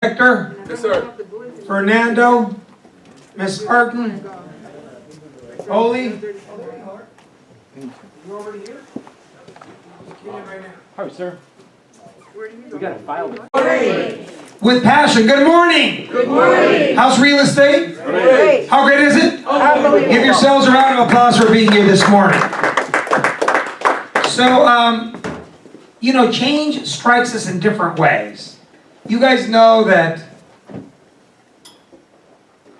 Hector? Yes, sir. Fernando? Miss Martin? Oli? You already here? Hi, sir. We got a file. With passion. Good morning. Good morning. How's real estate? Great. How great is it? Unbelievable. Give yourselves a round of applause for being here this morning. So, change strikes us in different ways. You guys know that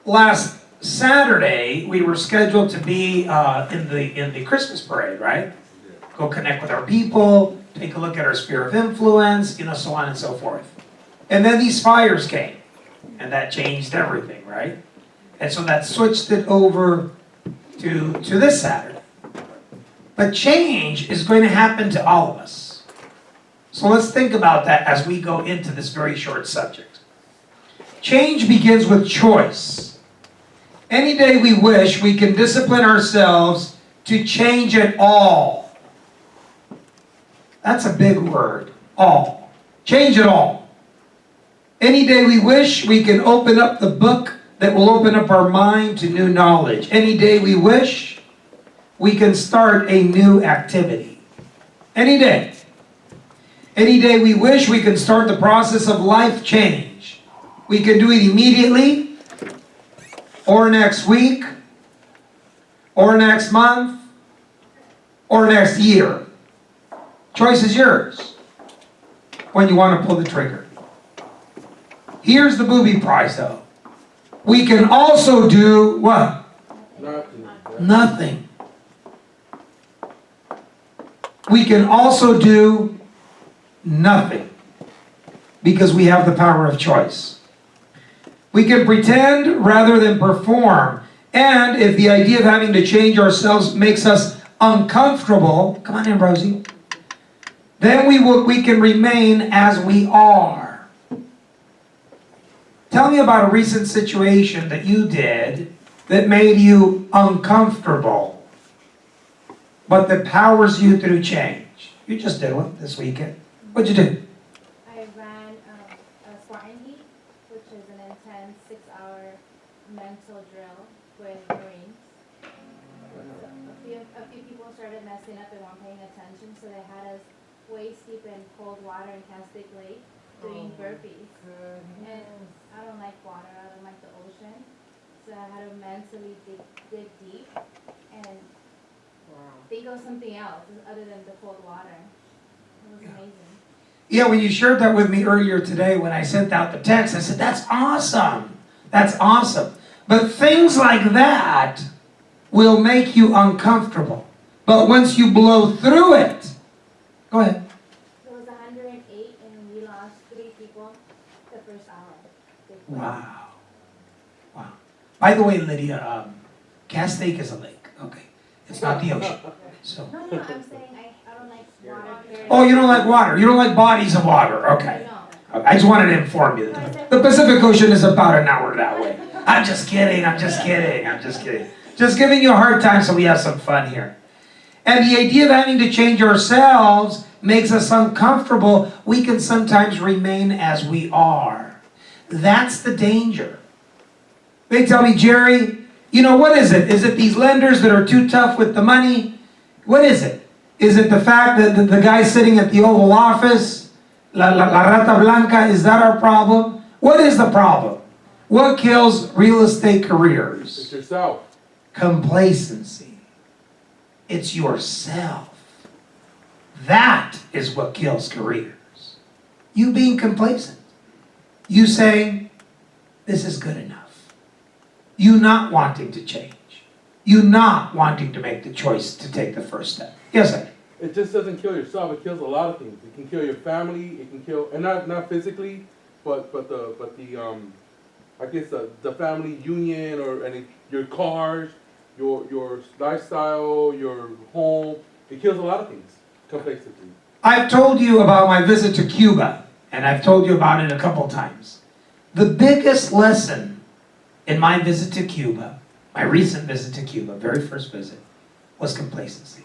last Saturday we were scheduled to be in the Christmas parade, right? Go connect with our people, take a look at our sphere of influence, so on and so forth. And then these fires came, and that changed everything, right? And so that switched it over to this Saturday. But change is going to happen to all of us. So let's think about that as we go into this very short subject. Change begins with choice. Any day we wish, we can discipline ourselves to change it all. That's a big word, all. Change it all. Any day we wish, we can open up the book that will open up our mind to new knowledge. Any day we wish, we can start a new activity. Any day. Any day we wish, we can start the process of life change. We can do it immediately, or next week, or next month, or next year. Choice is yours when you want to pull the trigger. Here's the booby prize, though. We can also do what? Nothing. We can also do nothing because we have the power of choice. We can pretend rather than perform. And if the idea of having to change ourselves makes us uncomfortable, come on in, Rosie, then we can remain as we are. Tell me about a recent situation that you did that made you uncomfortable, but that powers you through change. You just did one this weekend. What'd you do? I ran a Spartan Heat, which is an intense 6-hour mental drill with Marines. A few people started messing up and weren't paying attention, so they had us waist deep in cold water in Castic Lake doing burpees. And I don't like water, I don't like the ocean. So I had to mentally dig deep and think of something else other than the cold water. It was amazing. Yeah, when you shared that with me earlier today, when I sent out the text, I said, that's awesome. That's awesome. But things like that will make you uncomfortable. But once you blow through it, go ahead. It was 108 and we lost 3 people the first hour. Wow. Wow. By the way, Lydia, Castaic is a lake. Okay. It's not the ocean. So. No, I'm saying I don't like water. Oh, you don't like water. You don't like bodies of water. Okay. I just wanted to inform you. The Pacific Ocean is about an hour that way. I'm just kidding. Just giving you a hard time so we have some fun here. And the idea of having to change ourselves makes us uncomfortable. We can sometimes remain as we are. That's the danger. They tell me, Jerry, what is it? Is it these lenders that are too tough with the money? What is it? Is it the fact that the guy sitting at the Oval Office, la Rata Blanca, is that our problem? What is the problem? What kills real estate careers? It's yourself. Complacency. It's yourself. That is what kills careers. You being complacent. You saying, this is good enough. You not wanting to change. You not wanting to make the choice to take the first step. Yes, sir. It just doesn't kill yourself. It kills a lot of things. It can kill your family. It can kill, and not physically, but the family union your cars, your lifestyle, your home. It kills a lot of things. Complacency. I've told you about my visit to Cuba, and I've told you about it a couple times. The biggest lesson in my visit to Cuba, my recent visit to Cuba, very first visit, was complacency.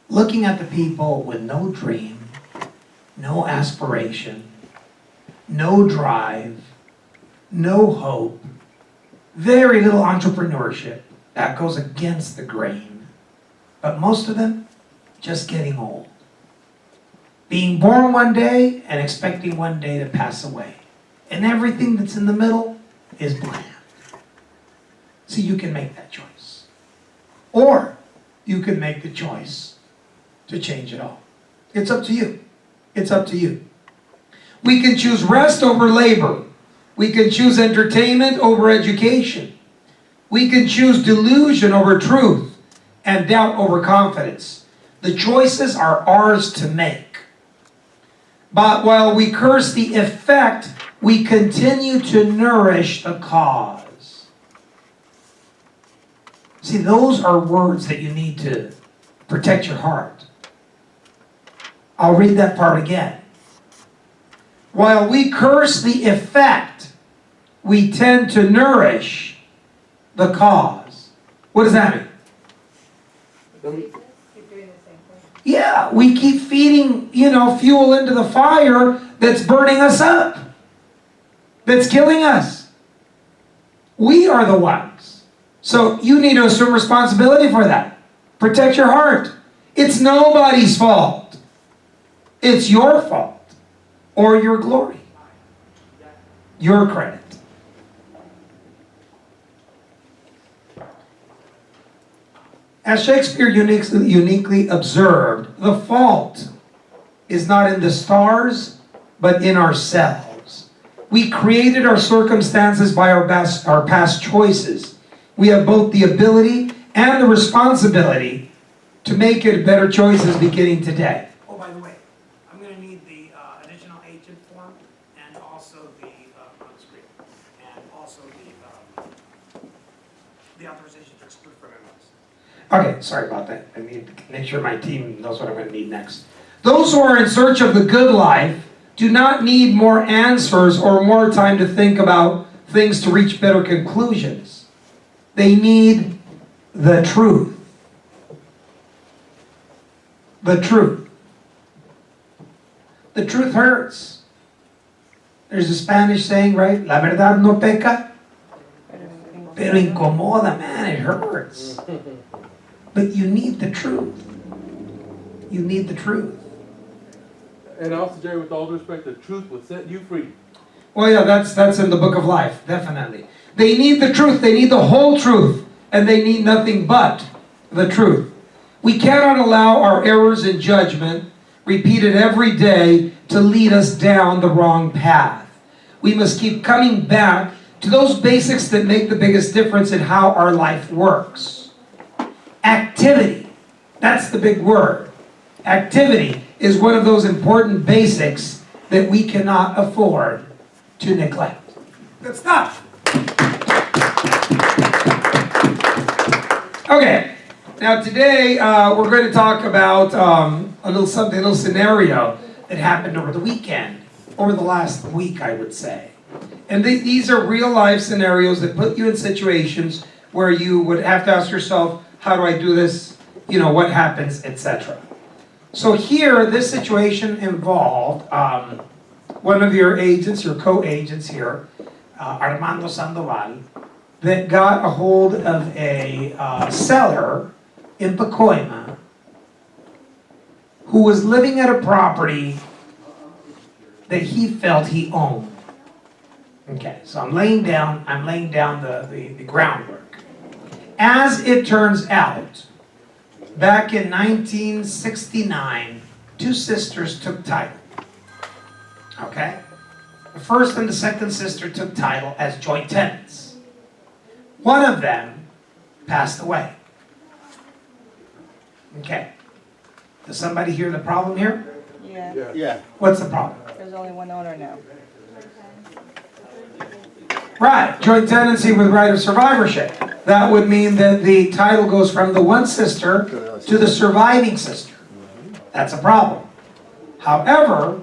Looking at the people with no dream, no aspiration, no drive, no hope, very little entrepreneurship. That goes against the grain. But most of them, just getting old. Being born one day and expecting one day to pass away. And everything that's in the middle is bland. See, you can make that choice. Or you can make the choice to change it all. It's up to you. It's up to you. We can choose rest over labor. We can choose entertainment over education. We can choose delusion over truth and doubt over confidence. The choices are ours to make. But while we curse the effect, we continue to nourish the cause. See, those are words that you need to protect your heart. I'll read that part again. While we curse the effect, we tend to nourish the cause. What does that mean? Keep doing the same thing. Yeah, we keep feeding, fuel into the fire that's burning us up, that's killing us. We are the ones. So you need to assume responsibility for that. Protect your heart. It's nobody's fault. It's your fault. Or your glory. Your credit. As Shakespeare uniquely observed, the fault is not in the stars, but in ourselves. We created our circumstances by our past choices. We have both the ability and the responsibility to make it better choices beginning today. Oh, by the way, I'm going to need the additional agent form and also the on the screen, and also the authorization to exclude from MLS. Okay, sorry about that. I need to make sure my team knows what I'm going to need next. Those who are in search of the good life do not need more answers or more time to think about things to reach better conclusions. They need the truth. The truth. The truth hurts. There's a Spanish saying, right? La verdad no peca, pero incomoda, man, it hurts. But you need the truth. You need the truth. And also, Jerry, with all due respect, the truth will set you free. Well, yeah, that's in the book of life, definitely. They need the truth. They need the whole truth. And they need nothing but the truth. We cannot allow our errors in judgment, repeated every day, to lead us down the wrong path. We must keep coming back to those basics that make the biggest difference in how our life works. Activity. That's the big word. Activity is one of those important basics that we cannot afford to neglect. Good stuff. Okay, now today we're going to talk about a little scenario that happened over the weekend, over the last week, I would say. And these are real life scenarios that put you in situations where you would have to ask yourself, how do I do this? What happens, etc. So here, this situation involved one of your agents, your co-agents here, Armando Sandoval, that got a hold of a seller in Pacoima who was living at a property that he felt he owned. Okay, so I'm laying down the groundwork. As it turns out, back in 1969, two sisters took title. Okay? The first and the second sister took title as joint tenants. One of them passed away. Okay. Does somebody hear the problem here? Yeah, What's the problem? there's only one owner now. Right, joint tenancy with right of survivorship. That would mean that the title goes from the one sister to the surviving sister. That's a problem. However,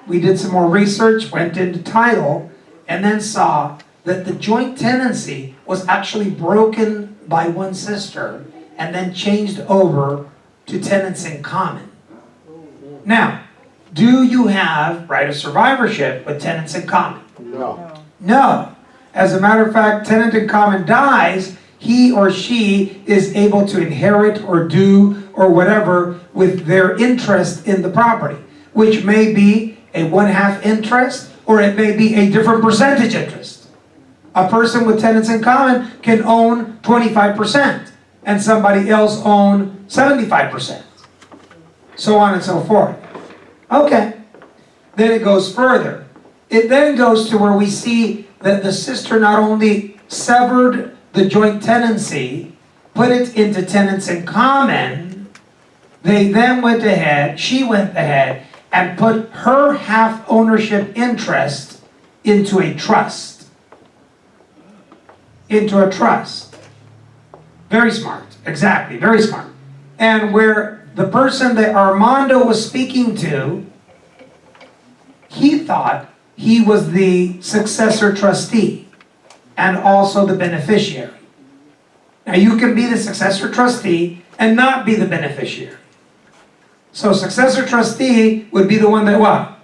we did some more research, went into title, and then saw that the joint tenancy was actually broken by one sister and then changed over to tenants in common. Now, Do you have right of survivorship with tenants in common? No. No. As a matter of fact, tenant in common dies, he or she is able to inherit or do or whatever with their interest in the property, which may be a 1/2 interest or it may be a different percentage interest. A person with tenants in common can own 25% and somebody else own 75%. So on and so forth. Okay. Then it goes further. It then goes to where we see that the sister not only severed the joint tenancy, put it into tenants in common, they then went ahead, she went ahead, and put her half ownership interest into a trust. Into a trust. Very smart. Exactly. Very smart. And where the person that Armando was speaking to, he thought he was the successor trustee and also the beneficiary. Now you can be the successor trustee and not be the beneficiary. So successor trustee would be the one that what?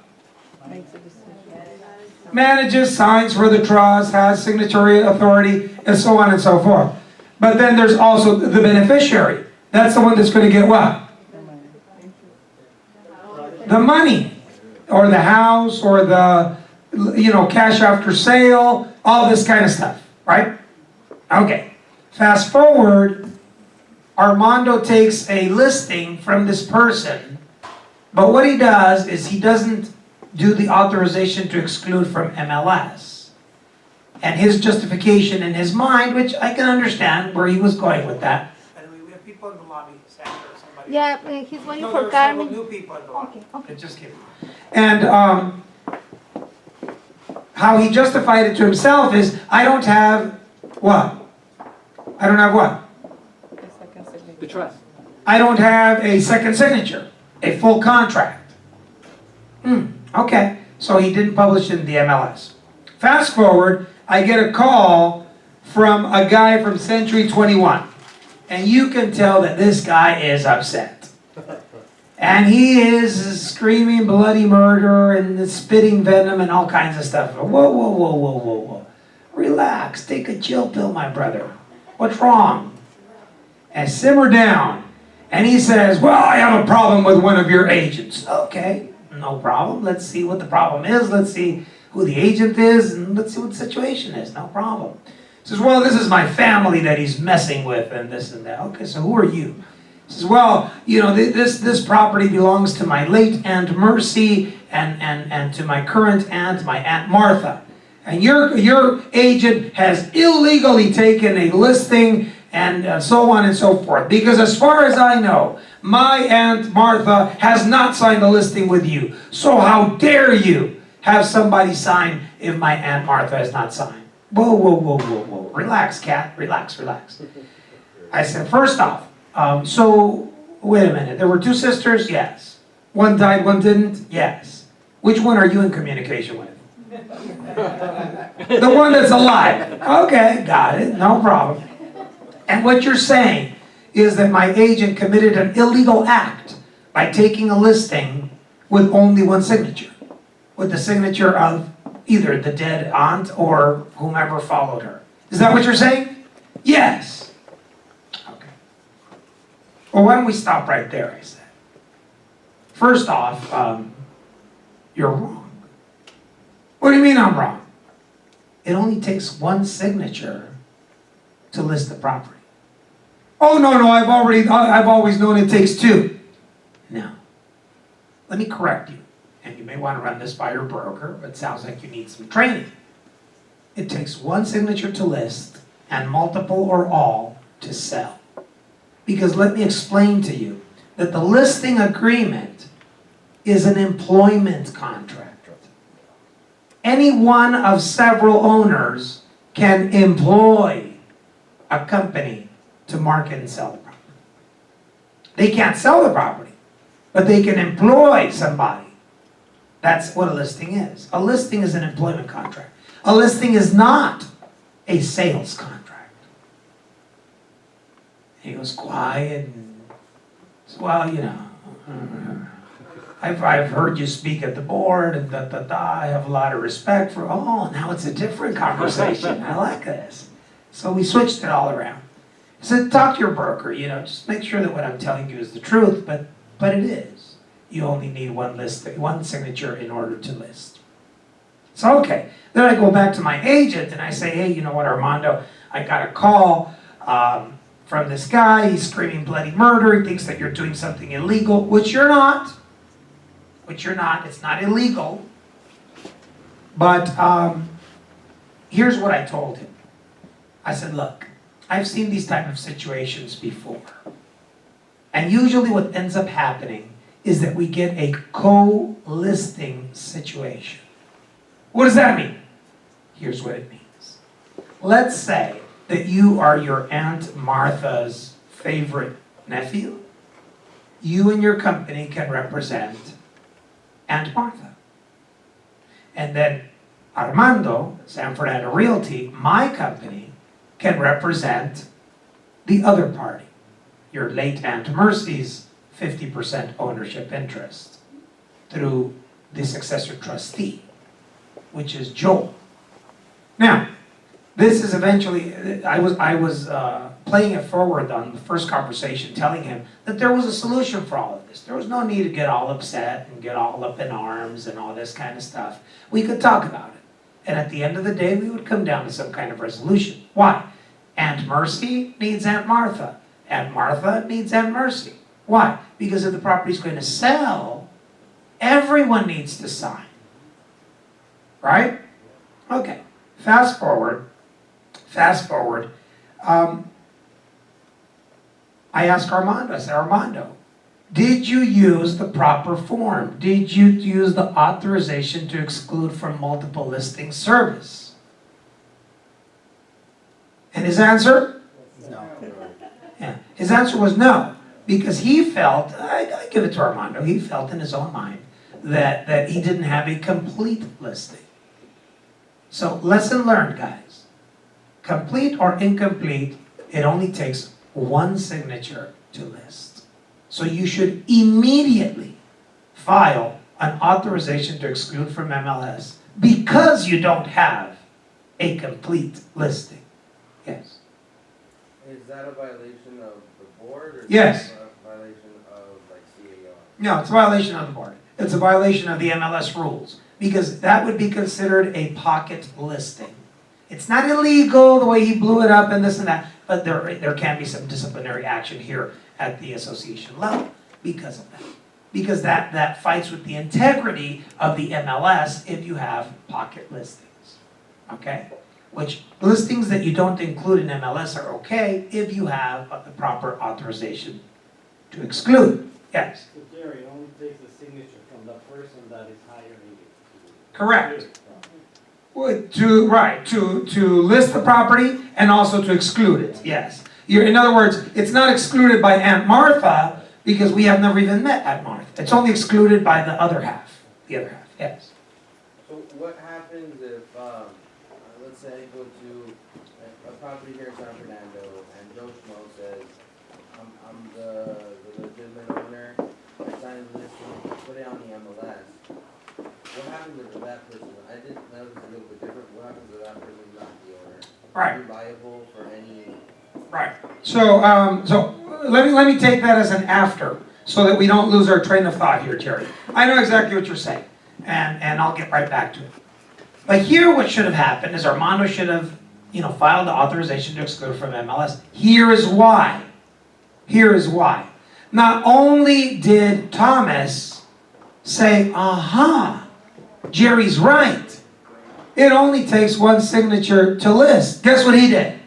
Manages, signs for the trust, has signatory authority, and so on and so forth. But then there's also the beneficiary. That's the one that's going to get what? The money. Or the house, or the, cash after sale, all this kind of stuff, right? Okay. Fast forward, Armando takes a listing from this person, but what he does is he doesn't do the authorization to exclude from MLS. And his justification in his mind, which I can understand where he was going with that. And we have people in the lobby, Sandra or somebody. Yeah, he's waiting No, for there are several Carmen. new people in the lobby. Okay. Just kidding. And how he justified it to himself is, I don't have what? I don't have what? The trust. I don't have a second signature, a full contract. Okay, so he didn't publish in the MLS. Fast forward, I get a call from a guy from Century 21. And you can tell that this guy is upset. And he is screaming bloody murder and spitting venom and all kinds of stuff. Whoa. Relax, take a chill pill, my brother. What's wrong? And simmer down. And he says, well, I have a problem with one of your agents. Okay, no problem. Let's see what the problem is. Let's see who the agent is, and let's see what the situation is. No problem. He says, well, this is my family that he's messing with, and this and that. Okay, so who are you? He says, well, this property belongs to my late Aunt Mercy and to my current aunt, my Aunt Martha. And your agent has illegally taken a listing and so on and so forth. Because as far as I know, my Aunt Martha has not signed a listing with you. So how dare you have somebody sign if my Aunt Martha has not signed? Whoa. Relax, cat. Relax. I said, first off, so wait a minute. There were two sisters? Yes. One died, one didn't? Yes. Which one are you in communication with? The one that's alive. Okay, got it. No problem. And what you're saying is that my agent committed an illegal act by taking a listing with only one signature. With the signature of either the dead aunt or whomever followed her. Is that what you're saying? Yes. Okay. Well, why don't we stop right there, I said. First off, you're wrong. What do you mean I'm wrong? It only takes one signature to list the property. Oh, no, I've always known it takes two. No. Let me correct you. And you may want to run this by your broker, but it sounds like you need some training. It takes one signature to list and multiple or all to sell. Because let me explain to you that the listing agreement is an employment contract. Any one of several owners can employ a company to market and sell the property. They can't sell the property, but they can employ somebody. That's what a listing is. A listing is an employment contract. A listing is not a sales contract. He was quiet and said, well, I've heard you speak at the board and I have a lot of respect for, oh, now it's a different conversation. I like this. So we switched it all around. I said, talk to your broker, just make sure that what I'm telling you is the truth, but it is. You only need one signature in order to list. So, okay. Then I go back to my agent and I say, hey, you know what, Armando, I got a call from this guy. He's screaming bloody murder. He thinks that you're doing something illegal, which you're not. It's not illegal. But here's what I told him. I said, look, I've seen these type of situations before. And usually what ends up happening is that we get a co-listing situation. What does that mean? Here's what it means. Let's say that you are your Aunt Martha's favorite nephew. You and your company can represent Aunt Martha. And then Armando, San Fernando Realty, my company, can represent the other party, your late Aunt Mercy's 50% ownership interest through the successor trustee, which is Joel. Now, this is eventually, I was playing it forward on the first conversation, telling him that there was a solution for all of this. There was no need to get all upset and get all up in arms and all this kind of stuff. We could talk about it. And at the end of the day, we would come down to some kind of resolution. Why? Aunt Mercy needs Aunt Martha. Aunt Martha needs Aunt Mercy. Why? Because if the property's going to sell, everyone needs to sign. Right? Okay. Fast forward. I asked Armando, I said, Armando, did you use the proper form? Did you use the authorization to exclude from multiple listing service? And his answer? No. Yeah. His answer was no, because he felt, I give it to Armando, he felt in his own mind that he didn't have a complete listing. So lesson learned, guys. Complete or incomplete, it only takes one signature to list. So you should immediately file an authorization to exclude from MLS because you don't have a complete listing. Yes? Is that a violation of the board? Or Yes. Is that a violation of like CAR? No, it's a violation of the board. It's a violation of the MLS rules because that would be considered a pocket listing. It's not illegal the way he blew it up and this and that, but there can be some disciplinary action here at the association level because of that. Because that fights with the integrity of the MLS if you have pocket listings. Okay? Which listings that you don't include in MLS are okay if you have the proper authorization to exclude. Yes? So Jerry, it only takes a signature from the person that is hiring it. Correct. To list the property and also to exclude it, yes. In other words, it's not excluded by Aunt Martha because we have never even met Aunt Martha. It's only excluded by the other half. The other half, yes. So what happens if, let's say I go to a property here in San Fernando and Joe Schmo says, I'm the legitimate owner, I signed the listing, put it on the MLS. What happens if that person, I didn't know this a little bit different, what happens if that person is not the owner? Right. Are you liable for any? Right. So let me take that as an after so that we don't lose our train of thought here, Jerry. I know exactly what you're saying, and I'll get right back to it. But here what should have happened is Armando should have, filed the authorization to exclude from MLS. Here is why. Here is why. Not only did Thomas say, Jerry's right. It only takes one signature to list. Guess what he did?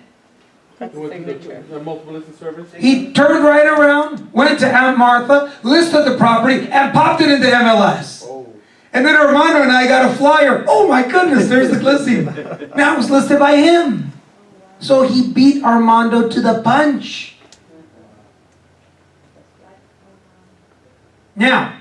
That's You went to signature. the multiple listing service? He turned right around, went to Aunt Martha, listed the property, and popped it into MLS. Oh. And then Armando and I got a flyer. Oh my goodness, there's the listing. Now it was listed by him. So he beat Armando to the punch. Now,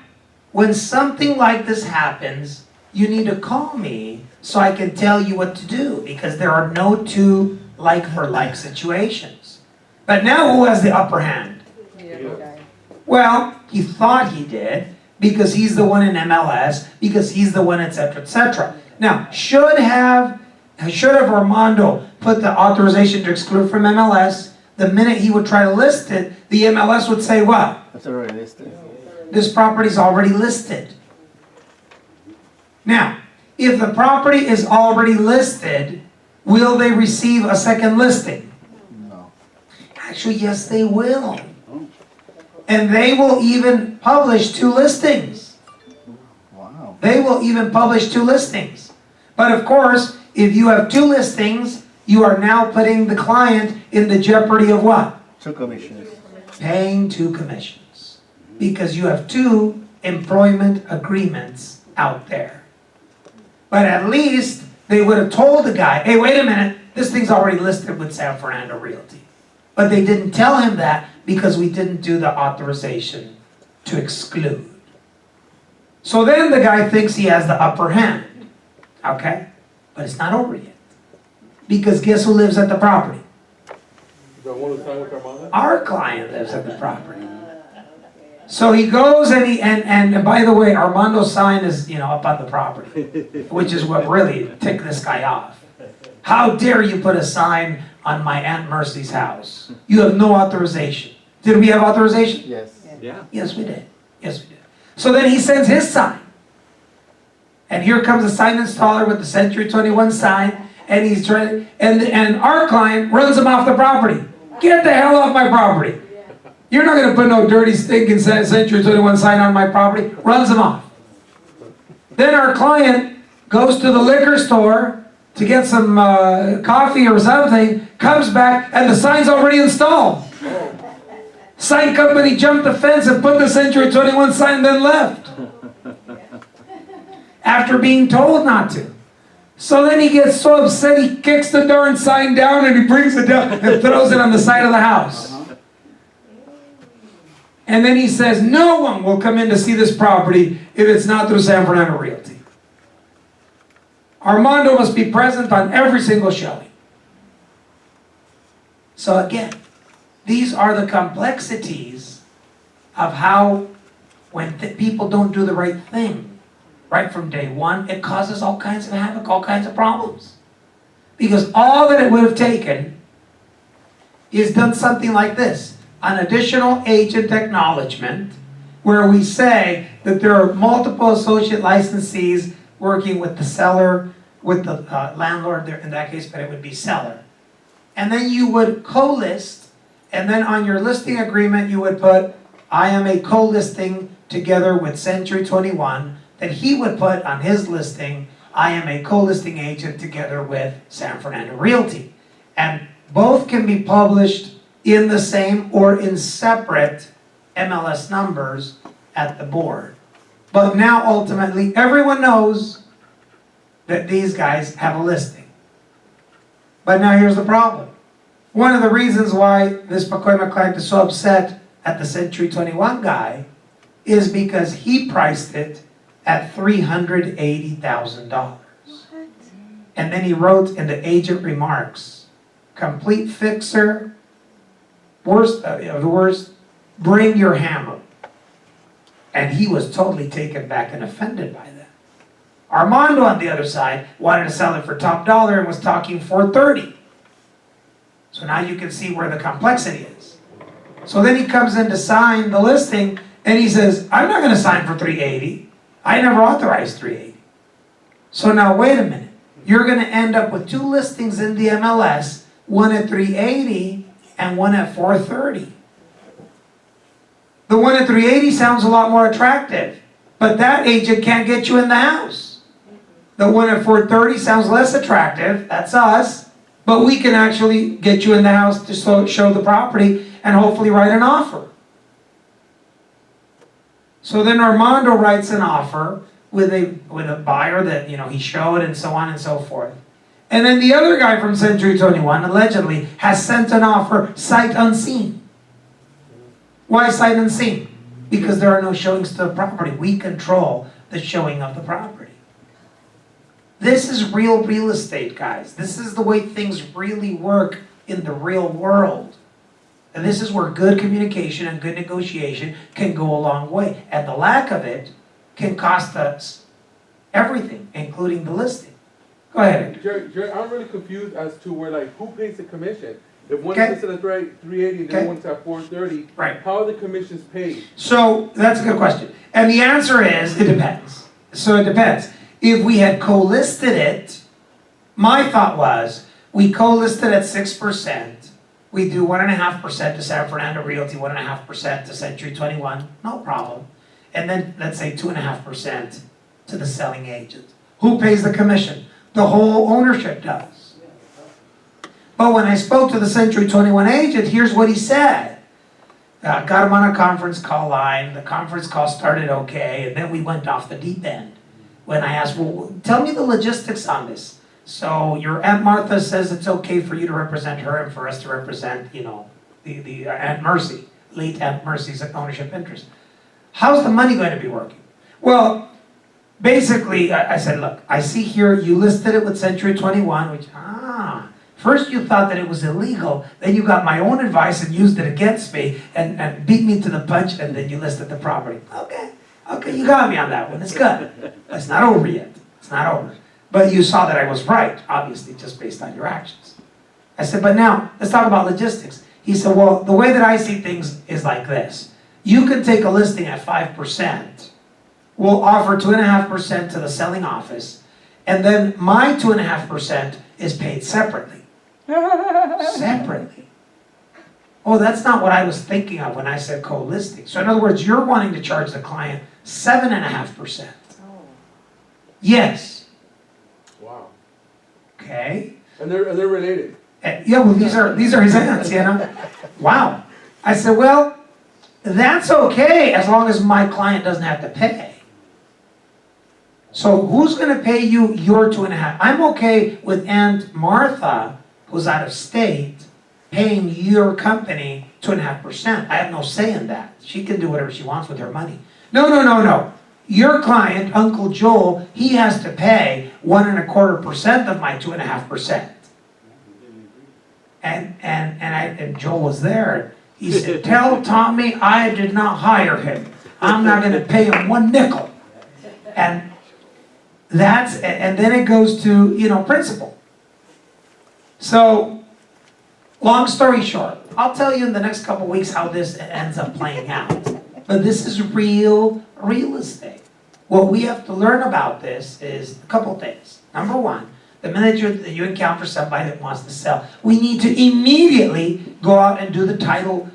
when something like this happens, you need to call me so I can tell you what to do because there are no two like-for-like situations. But now who has the upper hand? The other guy. Well, he thought he did because he's the one in MLS, because he's the one, etc., etc. Now, should have Armando put the authorization to exclude from MLS, the minute he would try to list it, the MLS would say what? That's already listed. This property's already listed. Now, if the property is already listed, will they receive a second listing? No. Actually, yes, they will. And they will even publish 2 listings. Wow. They will even publish 2 listings. But of course, if you have 2 listings, you are now putting the client in the jeopardy of what? 2 commissions. Paying 2 commissions. Because you have 2 employment agreements out there. But at least they would have told the guy, hey, wait a minute, this thing's already listed with San Fernando Realty. But they didn't tell him that because we didn't do the authorization to exclude. So then the guy thinks he has the upper hand. Okay? But it's not over yet. Because guess who lives at the property? The one who's signed with Armando? Our client lives at the property. So he goes and by the way, Armando's sign is, up on the property, which is what really ticked this guy off. How dare you put a sign on my Aunt Mercy's house? You have no authorization. Did we have authorization? Yes. Yeah. Yes, we did. Yes, we did. So then he sends his sign. And here comes a sign installer with the Century 21 sign, and he's trying, and our client runs him off the property. Get the hell off my property. You're not going to put no dirty stinking Century 21 sign on my property. Runs him off. Then our client goes to the liquor store to get some coffee or something, comes back, and the sign's already installed. Sign company jumped the fence and put the Century 21 sign, then left. After being told not to. So then he gets so upset, he kicks the darn sign down and he brings it down and throws it on the side of the house. And then he says, no one will come in to see this property if it's not through San Fernando Realty. Armando must be present on every single showing. So again, these are the complexities of how when people don't do the right thing, right from day one, it causes all kinds of havoc, all kinds of problems. Because all that it would have taken is done something like this. An additional agent acknowledgement where we say that there are multiple associate licensees working with the seller, with the landlord there in that case, but it would be seller. And then you would co-list, and then on your listing agreement you would put, I am a co-listing together with Century 21, that he would put on his listing, I am a co-listing agent together with San Fernando Realty. And both can be published in the same or in separate MLS numbers at the board. But now ultimately everyone knows that these guys have a listing. But now here's the problem. One of the reasons why this Pacoima client is so upset at the Century 21 guy is because he priced it at $380,000. And then he wrote in the agent remarks, complete fixer, worst of the worst, bring your hammer. And he was totally taken back and offended by that. Armando, on the other side, wanted to sell it for top dollar and was talking $430. So now you can see where the complexity is. So then he comes in to sign the listing, and he says, I'm not going to sign for $380. I never authorized $380. So now wait a minute. You're going to end up with 2 listings in the MLS, one at $380 and one at $430. The one at $380 sounds a lot more attractive, but that agent can't get you in the house. The one at $430 sounds less attractive, that's us, but we can actually get you in the house to show the property and hopefully write an offer. So then Armando writes an offer with a buyer that he showed and so on and so forth. And then the other guy from Century 21 allegedly has sent an offer sight unseen. Why sight unseen? Because there are no showings to the property. We control the showing of the property. This is real estate, guys. This is the way things really work in the real world. And this is where good communication and good negotiation can go a long way. And the lack of it can cost us everything, including the listing. Go ahead. Jerry, I'm really confused as to where, like, who pays the commission? If one Okay. is listed at 380 and the Okay. other one's at 430, Right. how are the commissions paid? So that's a good question. And the answer is, it depends. So it depends. If we had co-listed it, my thought was, we co-listed at 6%. We do 1.5% to San Fernando Realty, 1.5% to Century 21, no problem. And then let's say 2.5% to the selling agent. Who pays the commission? The whole ownership does. But when I spoke to the Century 21 agent, here's what he said. Got him on a conference call line. The conference call started okay, and then we went off the deep end. When I asked, well, tell me the logistics on this. So your Aunt Martha says it's okay for you to represent her and for us to represent, the Aunt Mercy, late Aunt Mercy's ownership interest. How's the money going to be working? Well, basically, I said, look, I see here you listed it with Century 21, which, first you thought that it was illegal, then you got my own advice and used it against me and beat me to the punch, and then you listed the property. Okay, you got me on that one, it's good. It's not over yet, it's not over. But you saw that I was right, obviously, just based on your actions. I said, but now, let's talk about logistics. He said, well, the way that I see things is like this. You can take a listing at 5%. We'll offer 2.5% to the selling office, and then my 2.5% is paid separately. Separately. Oh, that's not what I was thinking of when I said co-listing. So in other words, you're wanting to charge the client 7.5%. Yes. Wow. Okay. And they're related. Yeah, well, these are his aunts, Wow. I said, well, that's okay as long as my client doesn't have to pay. So who's going to pay you your 2.5? I'm okay with Aunt Martha, who's out of state, paying your company 2.5%. I have no say in that. She can do whatever she wants with her money. No. Your client, Uncle Joel, he has to pay 1.25% of my 2.5%. And Joel was there. He said, tell Tommy I did not hire him. I'm not going to pay him one nickel. And then it goes to, principal. So, long story short, I'll tell you in the next couple weeks how this ends up playing out. But this is real estate. What we have to learn about this is a couple things. Number one, the minute you encounter somebody that wants to sell, we need to immediately go out and do the title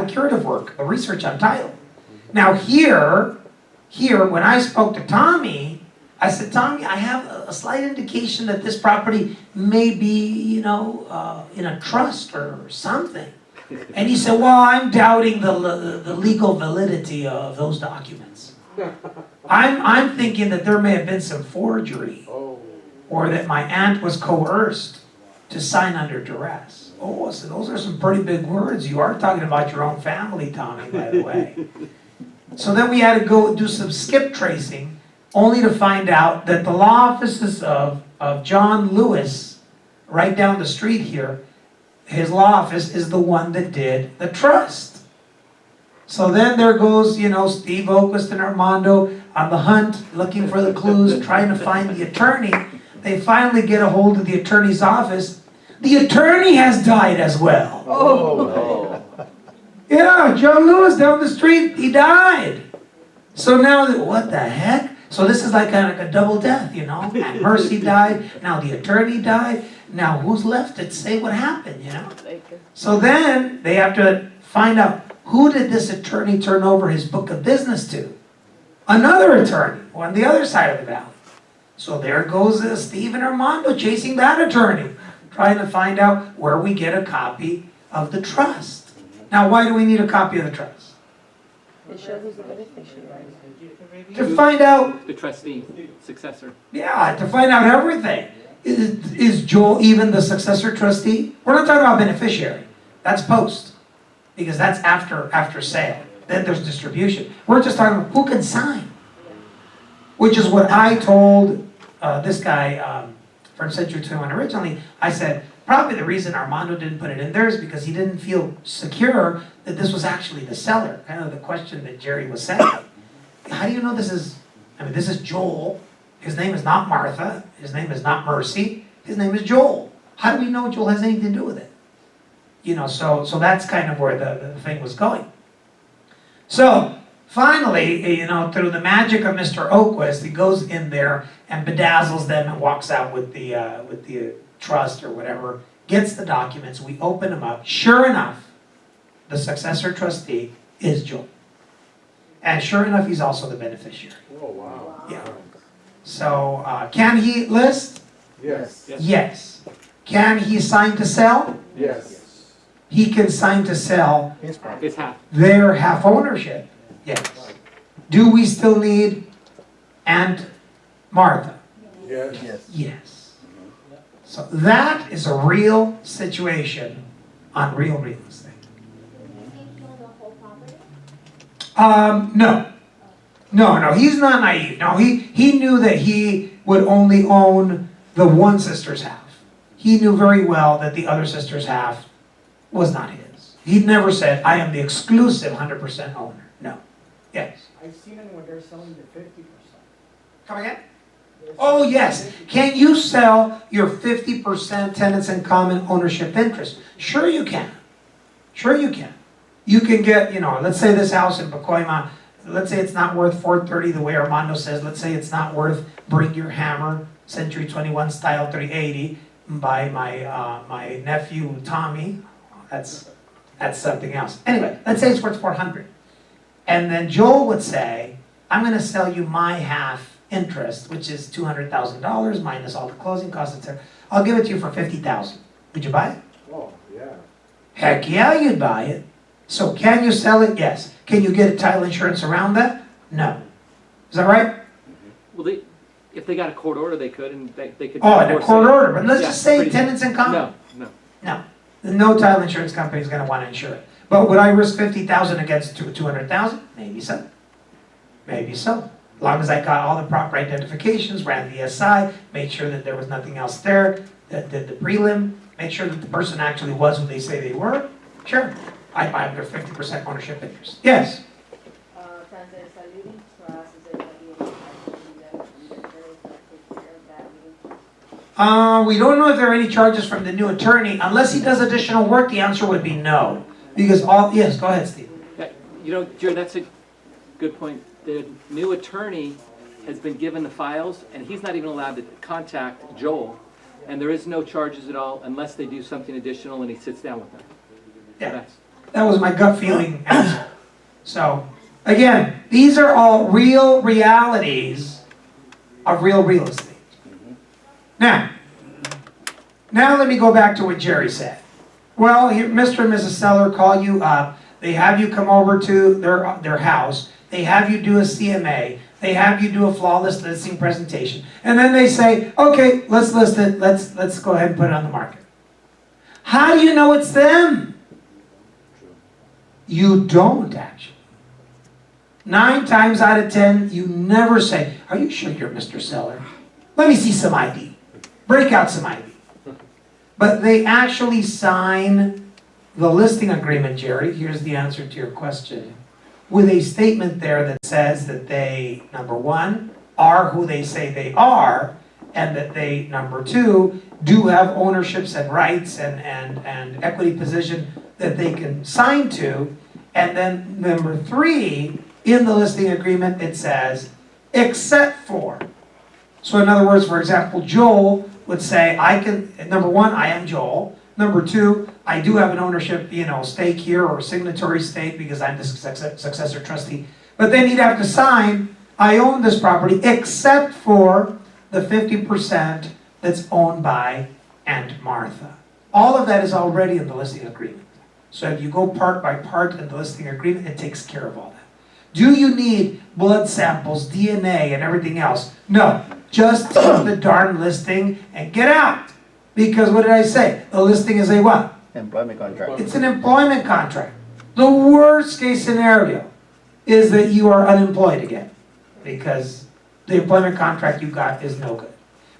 curative work, the research on title. Now here, when I spoke to Tommy, I said, Tommy, I have a slight indication that this property may be, in a trust or something. And he said, well, I'm doubting the legal validity of those documents. I'm thinking that there may have been some forgery, or that my aunt was coerced to sign under duress. Oh, so those are some pretty big words. You are talking about your own family, Tommy, by the way. So then we had to go do some skip tracing, only to find out that the law offices of John Lewis, right down the street here, his law office is the one that did the trust. So then there goes, Steve Oquist and Armando on the hunt, looking for the clues, trying to find the attorney. They finally get a hold of the attorney's office. The attorney has died as well. Oh. Yeah, John Lewis down the street, he died. So now, what the heck? So this is like a double death, And Mercy died, now the attorney died. Now who's left to say what happened, So then they have to find out, who did this attorney turn over his book of business to? Another attorney on the other side of the valley. So there goes Steve and Armando chasing that attorney, trying to find out where we get a copy of the trust. Now, why do we need a copy of the trust? It shows who's the beneficiary. To find out, The trustee, successor. yeah, to find out everything. Is Joel even the successor trustee? We're not talking about beneficiary. That's post. Because that's after sale. Then there's distribution. We're just talking about who can sign. Which is what I told this guy from Century 21 originally. I said, Probably the reason Armando didn't put it in there is because he didn't feel secure that this was actually the seller. Kind of the question that Jerry was saying. How do you know this is, this is Joel. His name is not Martha. His name is not Mercy. His name is Joel. How do we know Joel has anything to do with it? So that's kind of where the thing was going. So, finally, through the magic of Mr. Oquist, he goes in there and bedazzles them and walks out with the trust or whatever, gets the documents, we open them up. Sure enough, the successor trustee is Joel. And sure enough, he's also the beneficiary. Oh, wow. Yeah. So, can he list? Yes. Yes. Can he sign to sell? Yes. He can sign to sell It's half. their half ownership. Yes. Do we still need Aunt Martha? Yes. Yes. Yes. So that is a real situation on real estate. Can he kill the whole property? No, he's not naive. No, he knew that he would only own the one sister's half. He knew very well that the other sister's half was not his. He never said, I am the exclusive 100% owner. No. Yes. I've seen it when they're selling the 50%. Come again? Oh, yes. Can you sell your 50% tenants in common ownership interest? Sure you can. Sure you can. You can get, let's say this house in Pacoima, let's say it's not worth $430 the way Armando says. Let's say it's not worth Bring Your Hammer, Century 21 style 380 by my nephew Tommy. That's something else. Anyway, let's say it's worth $400. And then Joel would say, I'm going to sell you my half interest, which is $200,000 minus all the closing costs, etc. I'll give it to you for $50,000. Would you buy it? Oh, yeah. Heck yeah, you'd buy it. So can you sell it? Yes. Can you get a title insurance around that? No. Is that right? Well, if they got a court order, they could, and they could. Oh, in a enforce court it. order. But let's Yeah, just say pretty- tenants in common. No. No. No title insurance company is going to want to insure it. But would I risk $50,000 against $200,000? Maybe so. Maybe so. As long as I got all the proper identifications, ran the SI, made sure that there was nothing else there, that did the prelim, made sure that the person actually was who they say they were. Sure. I buy their 50% ownership interest. Yes. Since there's a living trust, is there gonna be any charges from the attorneys that take care of that living trust? We don't know if there are any charges from the new attorney. Unless he does additional work, the answer would be no. Because yes, go ahead, Steve. Yeah, Jared, that's a good point. The new attorney has been given the files, and he's not even allowed to contact Joel. And there is no charges at all unless they do something additional and he sits down with them. Yeah. That was my gut feeling answer. So, again, these are all real realities of real estate. Now let me go back to what Jerry said. Well, Mr. and Mrs. Seller call you up. They have you come over to their house. They have you do a CMA. They have you do a flawless listing presentation. And then they say, okay, let's list it. Let's go ahead and put it on the market. How do you know it's them? You don't, actually. 9 times out of 10, you never say, are you sure you're Mr. Seller? Let me see some ID. Break out some ID. But they actually sign the listing agreement, Jerry. Here's the answer to your question. With a statement there that says that they, number 1, are who they say they are, and that they, number 2, do have ownerships and rights and equity position that they can sign to. And then number 3, in the listing agreement, it says, except for. So in other words, for example, Joel would say, number 1, I am Joel. Number 2, I do have an ownership, stake here or signatory stake because I'm the successor trustee. But then he'd have to sign, I own this property except for the 50% that's owned by Aunt Martha. All of that is already in the listing agreement. So if you go part by part in the listing agreement, it takes care of all that. Do you need blood samples, DNA, and everything else? No. Just take the darn listing and get out. Because what did I say? The listing is a what? Employment contract. It's an employment contract. The worst case scenario is that you are unemployed again. Because the employment contract you got is no good.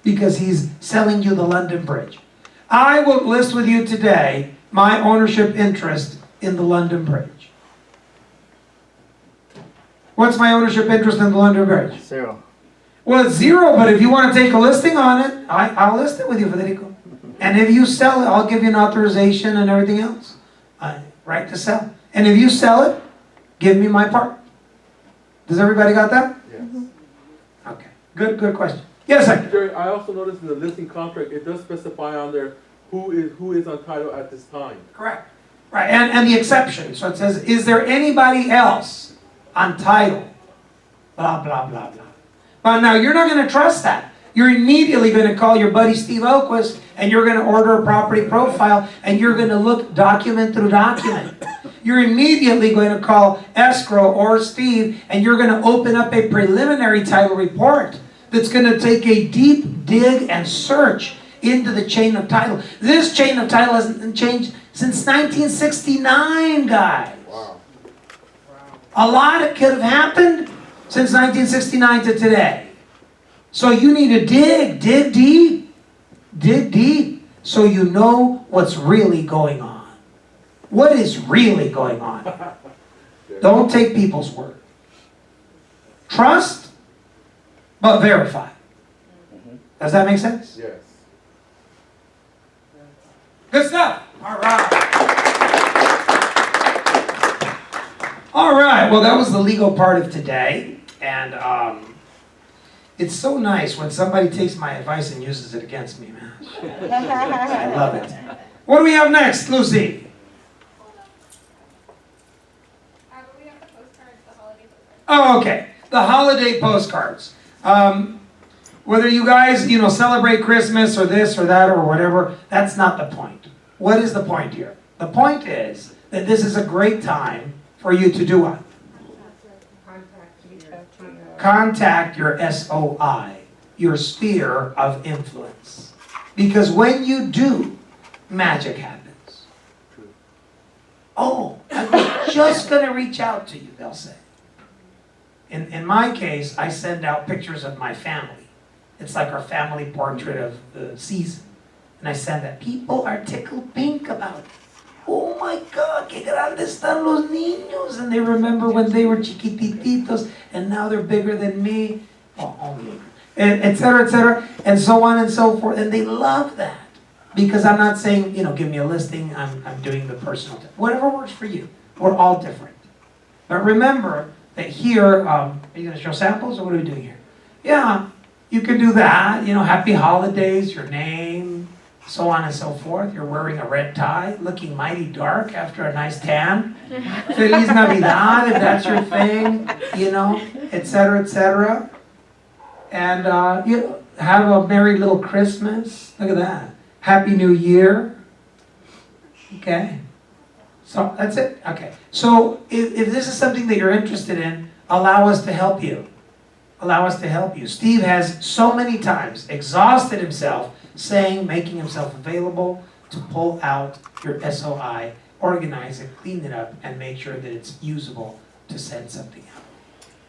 Because he's selling you the London Bridge. I will list with you today my ownership interest in the London Bridge. What's my ownership interest in the London Bridge? 0. Well, it's 0, but if you want to take a listing on it, I'll list it with you, Federico. And if you sell it, I'll give you an authorization and everything else. Right to sell. And if you sell it, give me my part. Does everybody got that? Yes. Okay. Good question. Yes, sir. Jerry, I also noticed in the listing contract, it does specify on there who is on title at this time. Correct. Right, and the exception. So it says, is there anybody else on title? Blah, blah, blah, blah. But now you're not going to trust that. You're immediately going to call your buddy Steve Oquist and you're going to order a property profile and you're going to look document through document. You're immediately going to call escrow or Steve and you're going to open up a preliminary title report that's going to take a deep dig and search into the chain of title. This chain of title hasn't changed since 1969, guys. Wow. A lot could have happened since 1969 to today. So you need to dig deep, so you know what's really going on. What is really going on? Don't take people's word. Trust, but verify. Does that make sense? Yes. Good stuff. All right. All right. Well, that was the legal part of today. And it's so nice when somebody takes my advice and uses it against me, man. I love it. What do we have next, Lucy? We have the postcards, the holiday postcards. Oh, okay. The holiday postcards. Whether you guys, celebrate Christmas or this or that or whatever, that's not the point. What is the point here? The point is that this is a great time for you to do what? Contact your SOI, your sphere of influence. Because when you do, magic happens. Oh, I was just going to reach out to you, they'll say. In my case, I send out pictures of my family. It's like our family portrait of the season. And I send that. People are tickled pink about it. Oh my God, que grandes están los niños. And they remember when they were chiquitititos and now they're bigger than me. Well, only. And et cetera, and so on and so forth. And they love that. Because I'm not saying, give me a listing. I'm doing the personal. Whatever works for you. We're all different. But remember that here, are you going to show samples or what are we doing here? Yeah, you can do that. Happy holidays, your name, so on and so forth. You're wearing a red tie, looking mighty dark after a nice tan. Feliz Navidad, if that's your thing, et cetera, et cetera. And have a merry little Christmas. Look at that. Happy New Year. Okay. So that's it. Okay. So if this is something that you're interested in, allow us to help you. Allow us to help you. Steve has so many times exhausted himself making himself available to pull out your SOI, organize it, clean it up, and make sure that it's usable to send something out.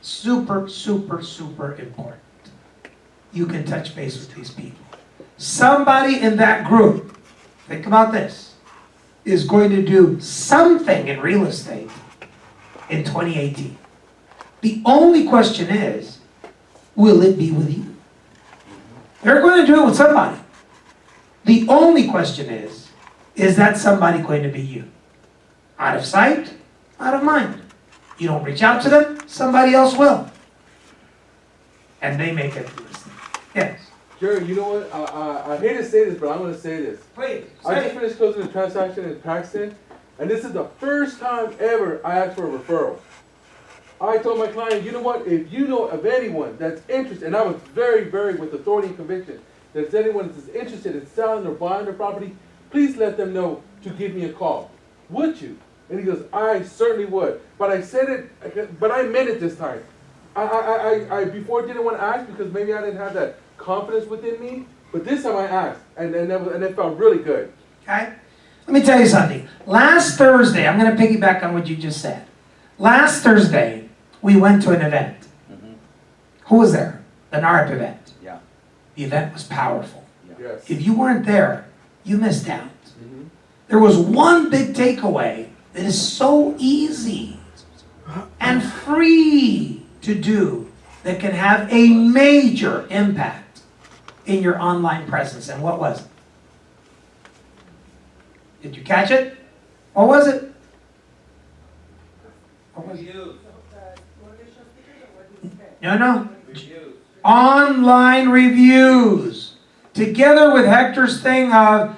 Super, super, super important. You can touch base with these people. Somebody in that group, think about this, is going to do something in real estate in 2018. The only question is, will it be with you? They're going to do it with somebody. The only question is that somebody going to be you? Out of sight, out of mind. You don't reach out to them, somebody else will. And they make it. Yes. Jerry, you know what? I hate to say this, but I'm going to say this. Please. I just finished closing a transaction in Paxton, and this is the first time ever I asked for a referral. I told my client, you know what? If you know of anyone that's interested, and I was very, very with authority and conviction, that if anyone is interested in selling or buying their property, please let them know to give me a call. Would you? And he goes, I certainly would. But I said it, but I meant it this time. I before didn't want to ask because maybe I didn't have that confidence within me. But this time I asked, and it felt really good. Okay? Let me tell you something. Last Thursday, I'm going to piggyback on what you just said. Last Thursday, we went to an event. Mm-hmm. Who was there? The NARP event. Yeah. The event was powerful. Yes. If you weren't there, you missed out. There was one big takeaway that is so easy and free to do that can have a major impact in your online presence. And what was it? Did you catch it? What was it? What was it? No. Online reviews. Together with Hector's thing of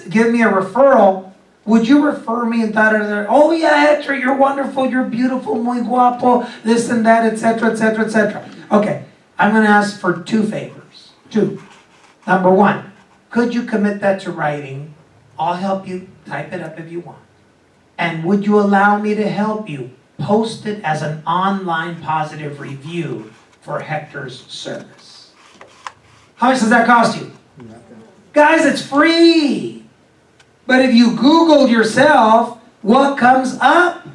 give me a referral, would you refer me and da-da-da? Oh yeah, Hector, you're wonderful, you're beautiful, muy guapo, this and that, etc., etc., etc. Okay, I'm going to ask for 2 favors. 2. Number 1, could you commit that to writing? I'll help you type it up if you want. And would you allow me to help you post it as an online positive review for Hector's service? How much does that cost you? Guys, it's free. But if you Googled yourself, what comes up?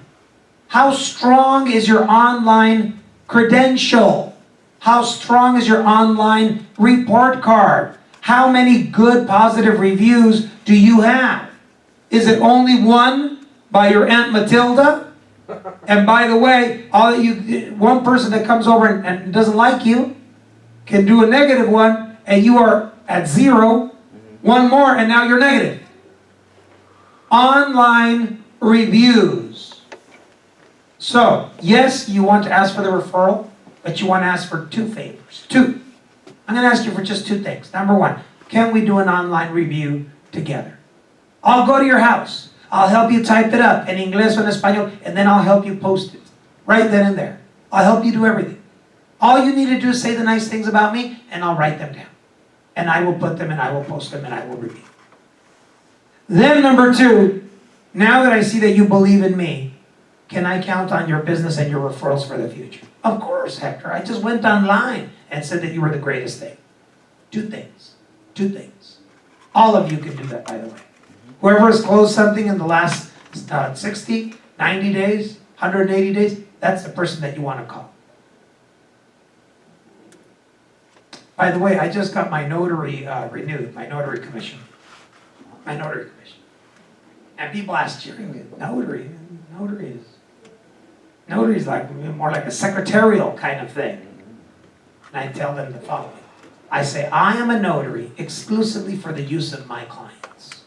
How strong is your online credential? How strong is your online report card? How many good positive reviews do you have? Is it only one by your Aunt Matilda? And by the way, one person that comes over and doesn't like you can do a negative one, and you are at 0. One more, and now you're negative. Online reviews. So, yes, you want to ask for the referral, but you want to ask for 2 favors. 2. I'm going to ask you for just 2 things. Number 1, can we do an online review together? I'll go to your house. I'll help you type it up in English or in Espanol, and then I'll help you post it. Right then and there. I'll help you do everything. All you need to do is say the nice things about me, and I'll write them down. And I will put them, and I will post them, and I will review. Then number 2, now that I see that you believe in me, can I count on your business and your referrals for the future? Of course, Hector. I just went online and said that you were the greatest thing. 2 things. 2 things. All of you can do that, by the way. Whoever has closed something in the last 60, 90 days, 180 days, that's the person that you want to call. By the way, I just got my notary renewed, my notary commission. My notary commission. And people ask, notary is like more like a secretarial kind of thing. And I tell them the following. I say, I am a notary exclusively for the use of my clients.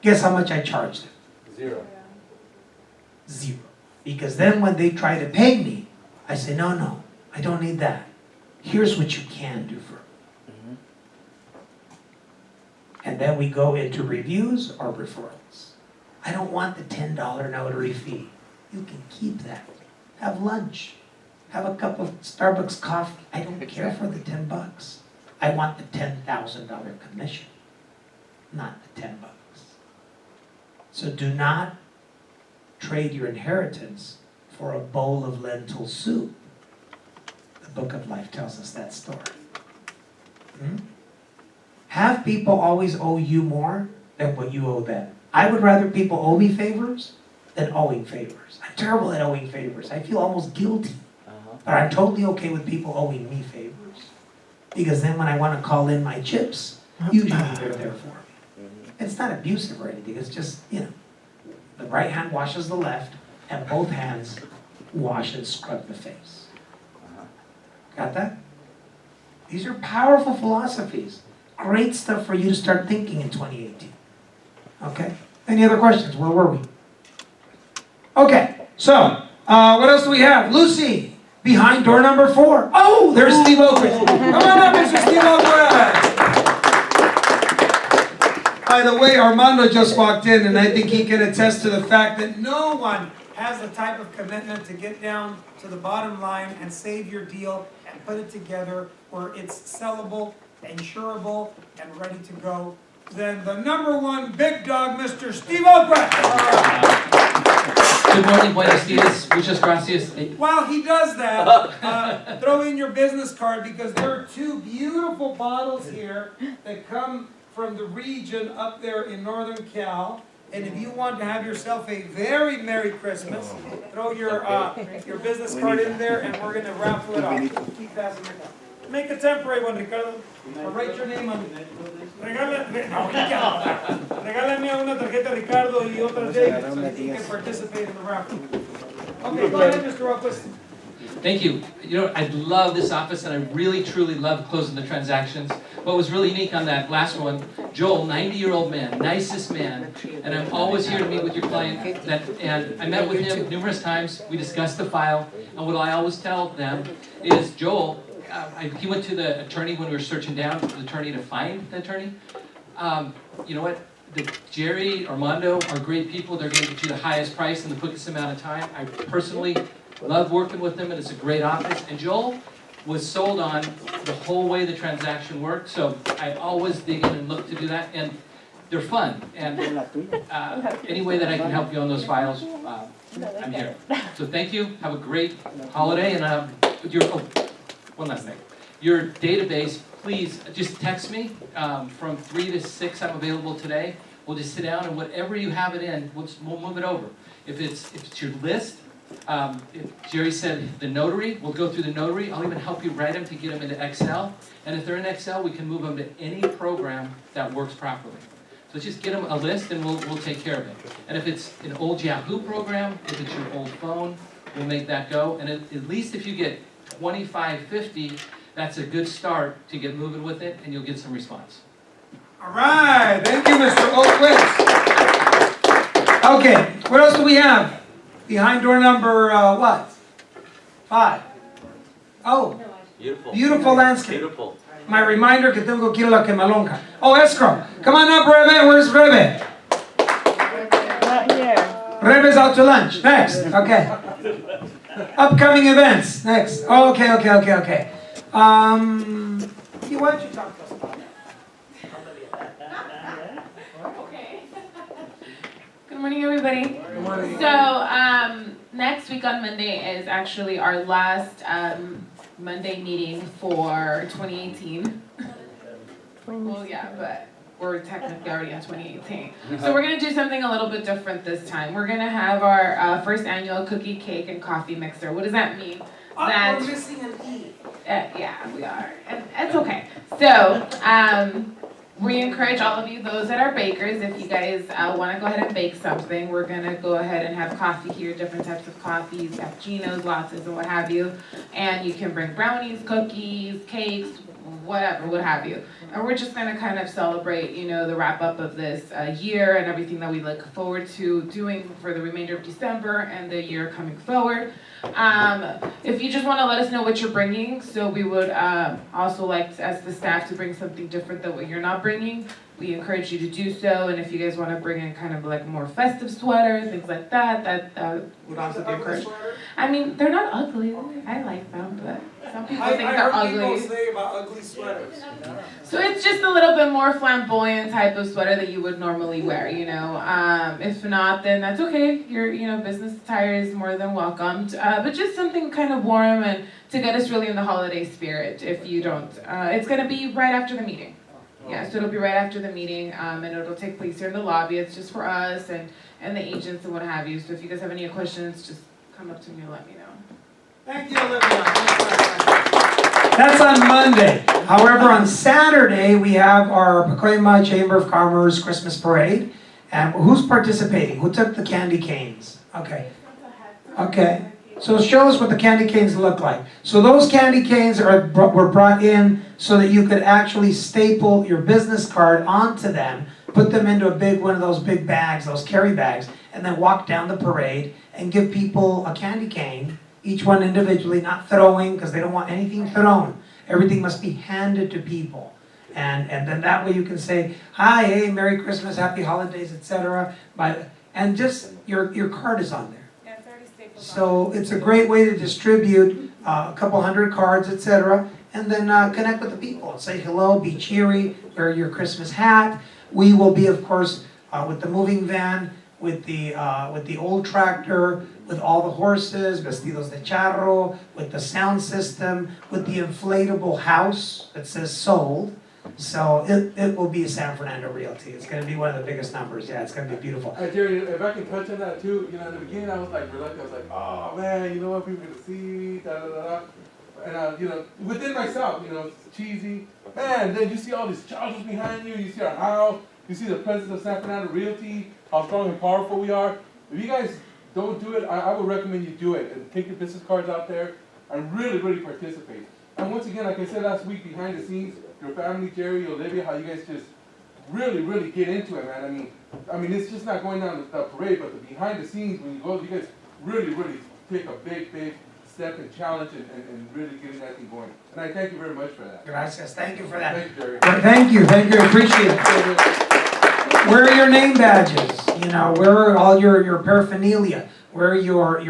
Guess how much I charge them? 0. 0. Because then when they try to pay me, I say, no, I don't need that. Here's what you can do for me. And then we go into reviews or referrals. I don't want the $10 notary fee. You can keep that. Have lunch. Have a cup of Starbucks coffee. I don't care for the $10. I want the $10,000 commission, not the $10. So do not trade your inheritance for a bowl of lentil soup. The Book of Life tells us that story. Have people always owe you more than what you owe them. I would rather people owe me favors than owing favors. I'm terrible at owing favors. I feel almost guilty. But I'm totally okay with people owing me favors. Because then when I want to call in my chips, usually they're there for me. It's not abusive or anything. It's just, the right hand washes the left, and both hands wash and scrub the face. Got that? These are powerful philosophies. Great stuff for you to start thinking in 2018. Okay? Any other questions? Where were we? Okay, so, what else do we have? Lucy, behind door number 4. Oh, there's Steve Oakwood. Come on up, Mr. Steve Oakwood. By the way, Armando just walked in, and I think he can attest to the fact that No one has the type of commitment to get down to the bottom line and save your deal and put it together where it's sellable, insurable, and ready to go than the #1 big dog, Mr. Steve Oakwood. Good morning, buenos dias, muchas gracias. While he does that, throw in your business card because there are 2 beautiful bottles here that come from the region up there in Northern Cal. And if you want to have yourself a very Merry Christmas, throw your business card in there and we're going to raffle it off. Keep passing your card. Make a temporary one, Ricardo. Or write your name on it. Regálame una tarjeta Ricardo y otra David so that you can participate in the raffle. Okay, go ahead, Mr. Lopez. Thank you. You know, I love this office and I really truly love closing the transactions. What was really unique on that last one, Joel, 90-year-old man, nicest man, and I'm always here to meet with your client. And I met with him numerous times. We discussed the file, and what I always tell them is, Joel, he went to the attorney when we were searching down the attorney to find the attorney. You know what? Jerry, Armando are great people. They're going to get you the highest price in the quickest amount of time. I personally love working with them, and it's a great office. And Joel was sold on the whole way the transaction worked, so I always dig in and look to do that. And they're fun. And any way that I can help you on those files, I'm here. So thank you. Have a great holiday. And one last thing. Your database, please just text me from 3 to 6. I'm available today. We'll just sit down and whatever you have it in, we'll move it over. If it's your list, if Jerry said the notary, we'll go through the notary. I'll even help you write them to get them into Excel. And if they're in Excel, we can move them to any program that works properly. So just get them a list and we'll take care of it. And if it's an old Yahoo program, if it's your old phone, we'll make that go. And at least if you get 25, 50, that's a good start to get moving with it, and you'll get some response. All right, thank you, Mr. Oakwitz. Okay, what else do we have? Behind door number, what? 5. Oh, beautiful landscape. Beautiful. My reminder que tengo que ir a la quemalonga. Oh, escrow. Come on up, Rebe. Where's Rebe? Not here. Rebe's out to lunch. Next. Okay. Upcoming events. Next. Oh, okay. Why don't you talk to us about that? Okay. Good morning, everybody. Good morning. So, next week on Monday is actually our last Monday meeting for 2018. Well, yeah, but we're technically already in 2018. So we're going to do something a little bit different this time. We're going to have our first annual cookie, cake, and coffee mixer. What does that mean? We're missing an E. Yeah, we are. And it's okay. So, we encourage all of you, those that are bakers, if you guys want to go ahead and bake something, we're going to go ahead and have coffee here, different types of coffees, cappuccinos, lattes, and what have you. And you can bring brownies, cookies, cakes, whatever, what have you. And we're just going to kind of celebrate, the wrap up of this year and everything that we look forward to doing for the remainder of December and the year coming forward. If you just want to let us know what you're bringing, so we would also like to ask the staff to bring something different than what you're not bringing. We encourage you to do so, and if you guys want to bring in kind of like more festive sweaters, things like that would also be encouraged. I mean, they're not ugly. I like them, but some people think they're ugly. I heard people say about ugly sweaters. So it's just a little bit more flamboyant type of sweater that you would normally wear, If not, then that's okay. Your, business attire is more than welcomed. But just something kind of warm and to get us really in the holiday spirit. If you don't, it's going to be right after the meeting. Yeah, so it'll be right after the meeting, and it'll take place here in the lobby. It's just for us and the agents and what have you. So if you guys have any questions, just come up to me and let me know. Thank you, Olivia. That's on Monday. However, on Saturday, we have our Pacoima Chamber of Commerce Christmas Parade. And who's participating? Who took the candy canes? Okay. So show us what the candy canes look like. So those candy canes were brought in so that you could actually staple your business card onto them, put them into a one of those big bags, those carry bags, and then walk down the parade and give people a candy cane, each one individually, not throwing, because they don't want anything thrown. Everything must be handed to people. And then that way you can say, hi, hey, Merry Christmas, Happy Holidays, etc. And just your card is on there. So it's a great way to distribute a couple hundred cards, etc., and then connect with the people. Say hello, be cheery, wear your Christmas hat. We will be, of course, with the moving van, with the old tractor, with all the horses, vestidos de charro, with the sound system, with the inflatable house that says sold. So it will be a San Fernando Realty. It's going to be one of the biggest numbers. Yeah, it's going to be beautiful. Jerry, if I can touch on that too, in the beginning I was like reluctant. I was like, oh man, you know what, people are going to see, da da da da. And, you know, within myself, you know, it's cheesy. Man, then you see all these charges behind you, you see our house, you see the presence of San Fernando Realty, how strong and powerful we are. If you guys don't do it, I would recommend you do it and take your business cards out there and really, really participate. And once again, like I said last week, behind the scenes, your family, Jerry, Olivia, how you guys just really, really get into it, man. I mean, it's just not going down the parade, but the behind the scenes, when you go, you guys really, really take a big, big step and challenge and really getting that thing going. And I thank you very much for that. Gracias, thank you for that. Thank you, Jerry. Thank you, appreciate it. Where are your name badges? You know, where are all your paraphernalia? Where are your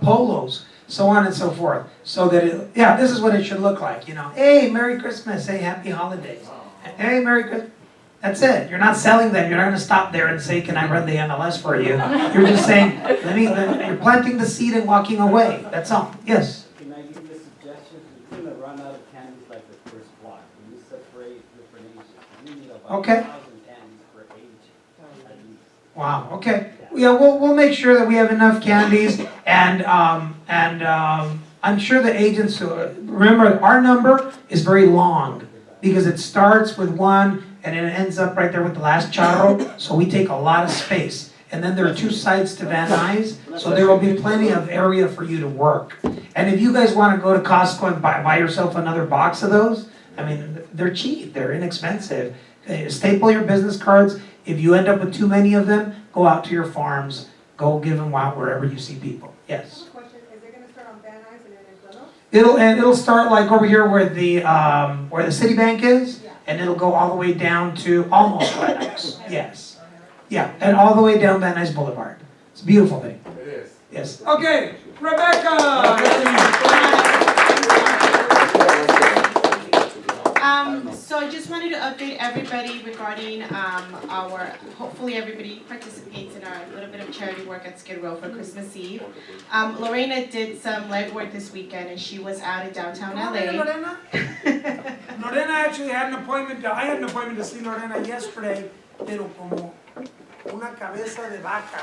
polos? So on and so forth. So that this is what it should look like, you know. Hey, Merry Christmas, hey, Happy Holidays. Hey, Merry Christmas. That's it. You're not selling them. You're not going to stop there and say, can I run the MLS for you? You're just saying, you're planting the seed and walking away. That's all. Yes? Can I give you a suggestion? You're going to run out of candies like the first block. When you separate different ages, you need about 1,000 candies per age at least. Wow, okay. Yeah, we'll make sure that we have enough candies and I'm sure the agents, remember our number is very long because it starts with 1 and it ends up right there with the last charro, so we take a lot of space. And then there are 2 sides to Van Nuys, so there will be plenty of area for you to work. And if you guys want to go to Costco and buy yourself another box of those, I mean, they're cheap, they're inexpensive. Staple your business cards. If you end up with too many of them, go out to your farms, go give them out wherever you see people. Yes? Question, is it gonna start on Van Nuys and then in Plano? It'll start like over here where the Citibank is, and it'll go all the way down to almost Van Nuys. Yes. Yeah, and all the way down Van Nuys Boulevard. It's a beautiful thing. It is. Yes. Okay, Rebecca! So I just wanted to update everybody regarding hopefully everybody participates in our little bit of charity work at Skid Row for Christmas Eve. Lorena did some legwork this weekend and she was out in downtown LA. Lorena actually had an appointment, I had an appointment to see Lorena yesterday, pero como una cabeza de vaca,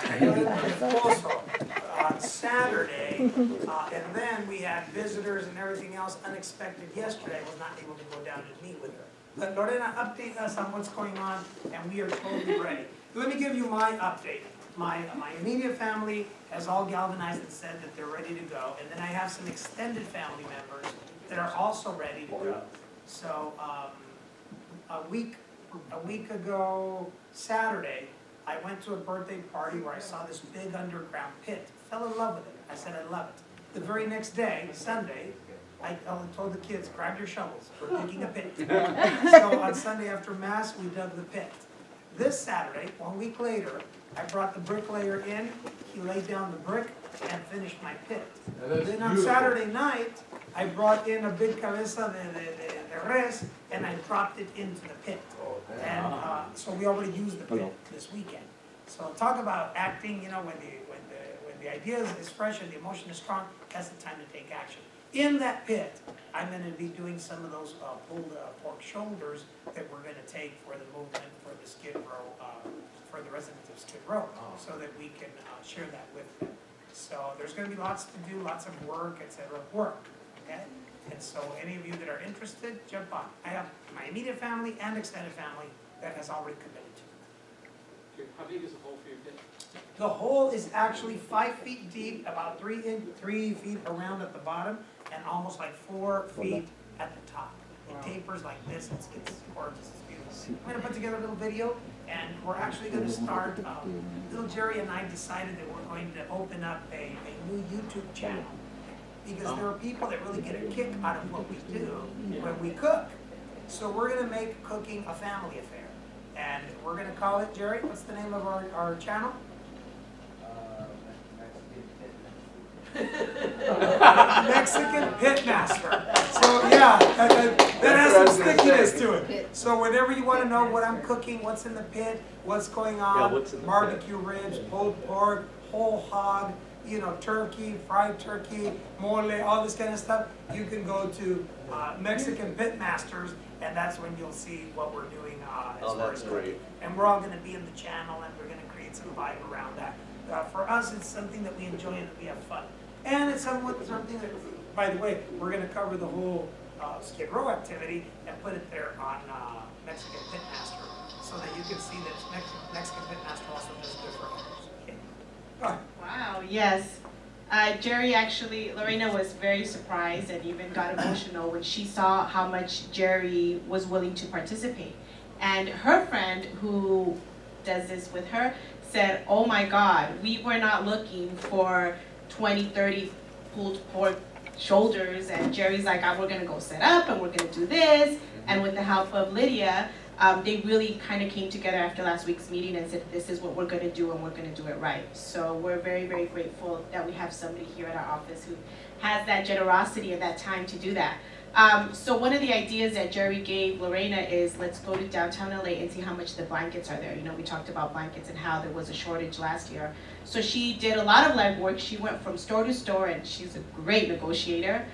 Saturday, and then we had visitors and everything else unexpected yesterday. I was not able to go down and meet with her. But Lorena, update us on what's going on, and we are totally ready. Let me give you my update. My immediate family has all galvanized and said that they're ready to go, and then I have some extended family members that are also ready to go. So a week ago, Saturday, I went to a birthday party where I saw this big underground pit. Fell in love with it. I said I love it. The very next day, Sunday, I told the kids, grab your shovels, we're digging a pit. So on Sunday after Mass, we dug the pit. This Saturday, 1 week later, I brought the bricklayer in, he laid down the brick and finished my pit. Then on Saturday night, I brought in a big cabeza de res and I dropped it into the pit. And so we already used the pit this weekend. So talk about acting, you know, when the idea is fresh and the emotion is strong, that's the time to take action. In that pit, I'm going to be doing some of those pulled pork shoulders that we're going to take for the movement for the Skid Row, for the residents of Skid Row, so that we can share that with them. So there's going to be lots to do, lots of work, etc. Okay? And so any of you that are interested, jump on. I have my immediate family and extended family that has already committed to it. How big is the hole for your pit? The hole is actually 5 feet deep, about 3 feet around at the bottom, and almost like 4 feet at the top. It tapers like this. It's gorgeous. It's beautiful. I'm going to put together a little video, and we're actually going to start. Little Jerry and I decided that we're going to open up a new YouTube channel because there are people that really get a kick out of what we do when we cook. So we're going to make cooking a family affair, and we're going to call it, Jerry, what's the name of our channel? Mexican Pitmaster. So yeah, that has some stickiness to it. So whenever you want to know what I'm cooking, what's in the pit, what's going on, barbecue ribs, pulled pork, whole hog, you know, turkey, fried turkey, mole, all this kind of stuff, you can go to Mexican Pitmasters, and that's when you'll see what we're doing as far as cooking. And we're all going to be in the channel, and we're going to create some vibe around that. For us, it's something that we enjoy and that we have fun. And it's something that by the way, we're gonna cover the whole Skid Row activity and put it there on Mexican Pitmaster, so that you can see that Mexican Pitmaster also does good for others. Okay. Go ahead. Wow, yes. Jerry actually, Lorena was very surprised and even got emotional when she saw how much Jerry was willing to participate. And her friend who does this with her said, oh my God, we were not looking for 20, 30 pulled pork shoulders, and Jerry's like, we're gonna go set up and we're gonna do this. And with the help of Lydia, they really kind of came together after last week's meeting and said, this is what we're gonna do and we're gonna do it right. So we're very, very grateful that we have somebody here at our office who has that generosity and that time to do that. So one of the ideas that Jerry gave Lorena is, let's go to downtown LA and see how much the blankets are there. You know, we talked about blankets and how there was a shortage last year. So she did a lot of legwork. She went from store to store, and she's a great negotiator.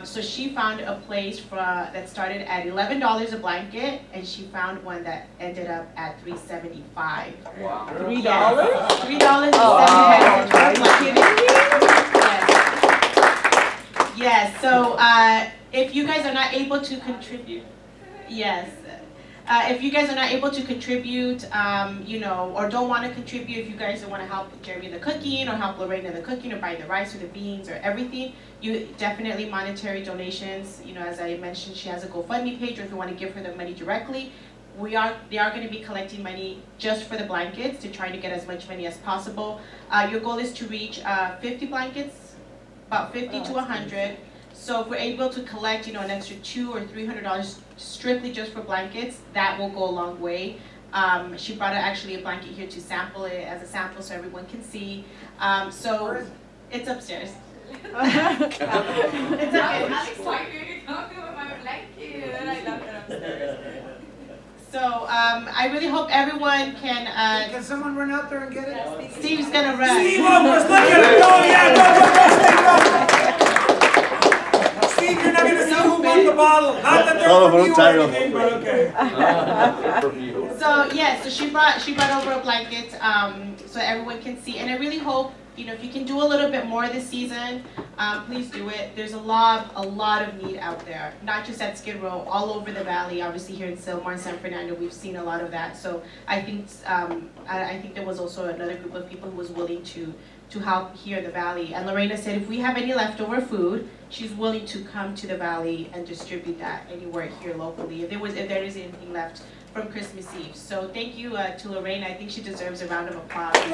So she found a place that started at $11 a blanket, and she found one that ended up at $3.75. Wow. $3? $3.75 per blanket. Yes, so if you guys are not able to contribute, yes. If you guys are not able to contribute, you know, or don't want to contribute, if you guys don't want to help Jerry in the cooking, or help Lorraine in the cooking, or buy the rice or the beans or everything, you definitely monetary donations. You know, as I mentioned, she has a GoFundMe page, or if you want to give her the money directly, they are going to be collecting money just for the blankets to try to get as much money as possible. Your goal is to reach 50 blankets, about 50 to 100. So if we're able to collect, you know, an extra $200 or $300 strictly just for blankets, that will go a long way. She brought actually a blanket here to sample it as a sample so everyone can see. So it's upstairs. It's okay. I'm excited to talk about my blanket, and I love it upstairs. So I really hope everyone can. Can someone run out there and get it? Steve's gonna run. Steve Opus, look at him! Go, yeah, go, Steve, you're not gonna see who won the bottle. Not that they're from you or anything, but okay. So yeah, so she brought over a blanket so everyone can see, and I really hope, you know, if you can do a little bit more this season, please do it. There's a lot of need out there, not just at Skid Row, all over the valley. Obviously here in Silmar and San Fernando, we've seen a lot of that. So I think there was also another group of people who was willing to help here in the valley. And Lorena said if we have any leftover food, she's willing to come to the valley and distribute that anywhere here locally if there is anything left from Christmas Eve. So thank you to Lorena. I think she deserves a round of applause. She's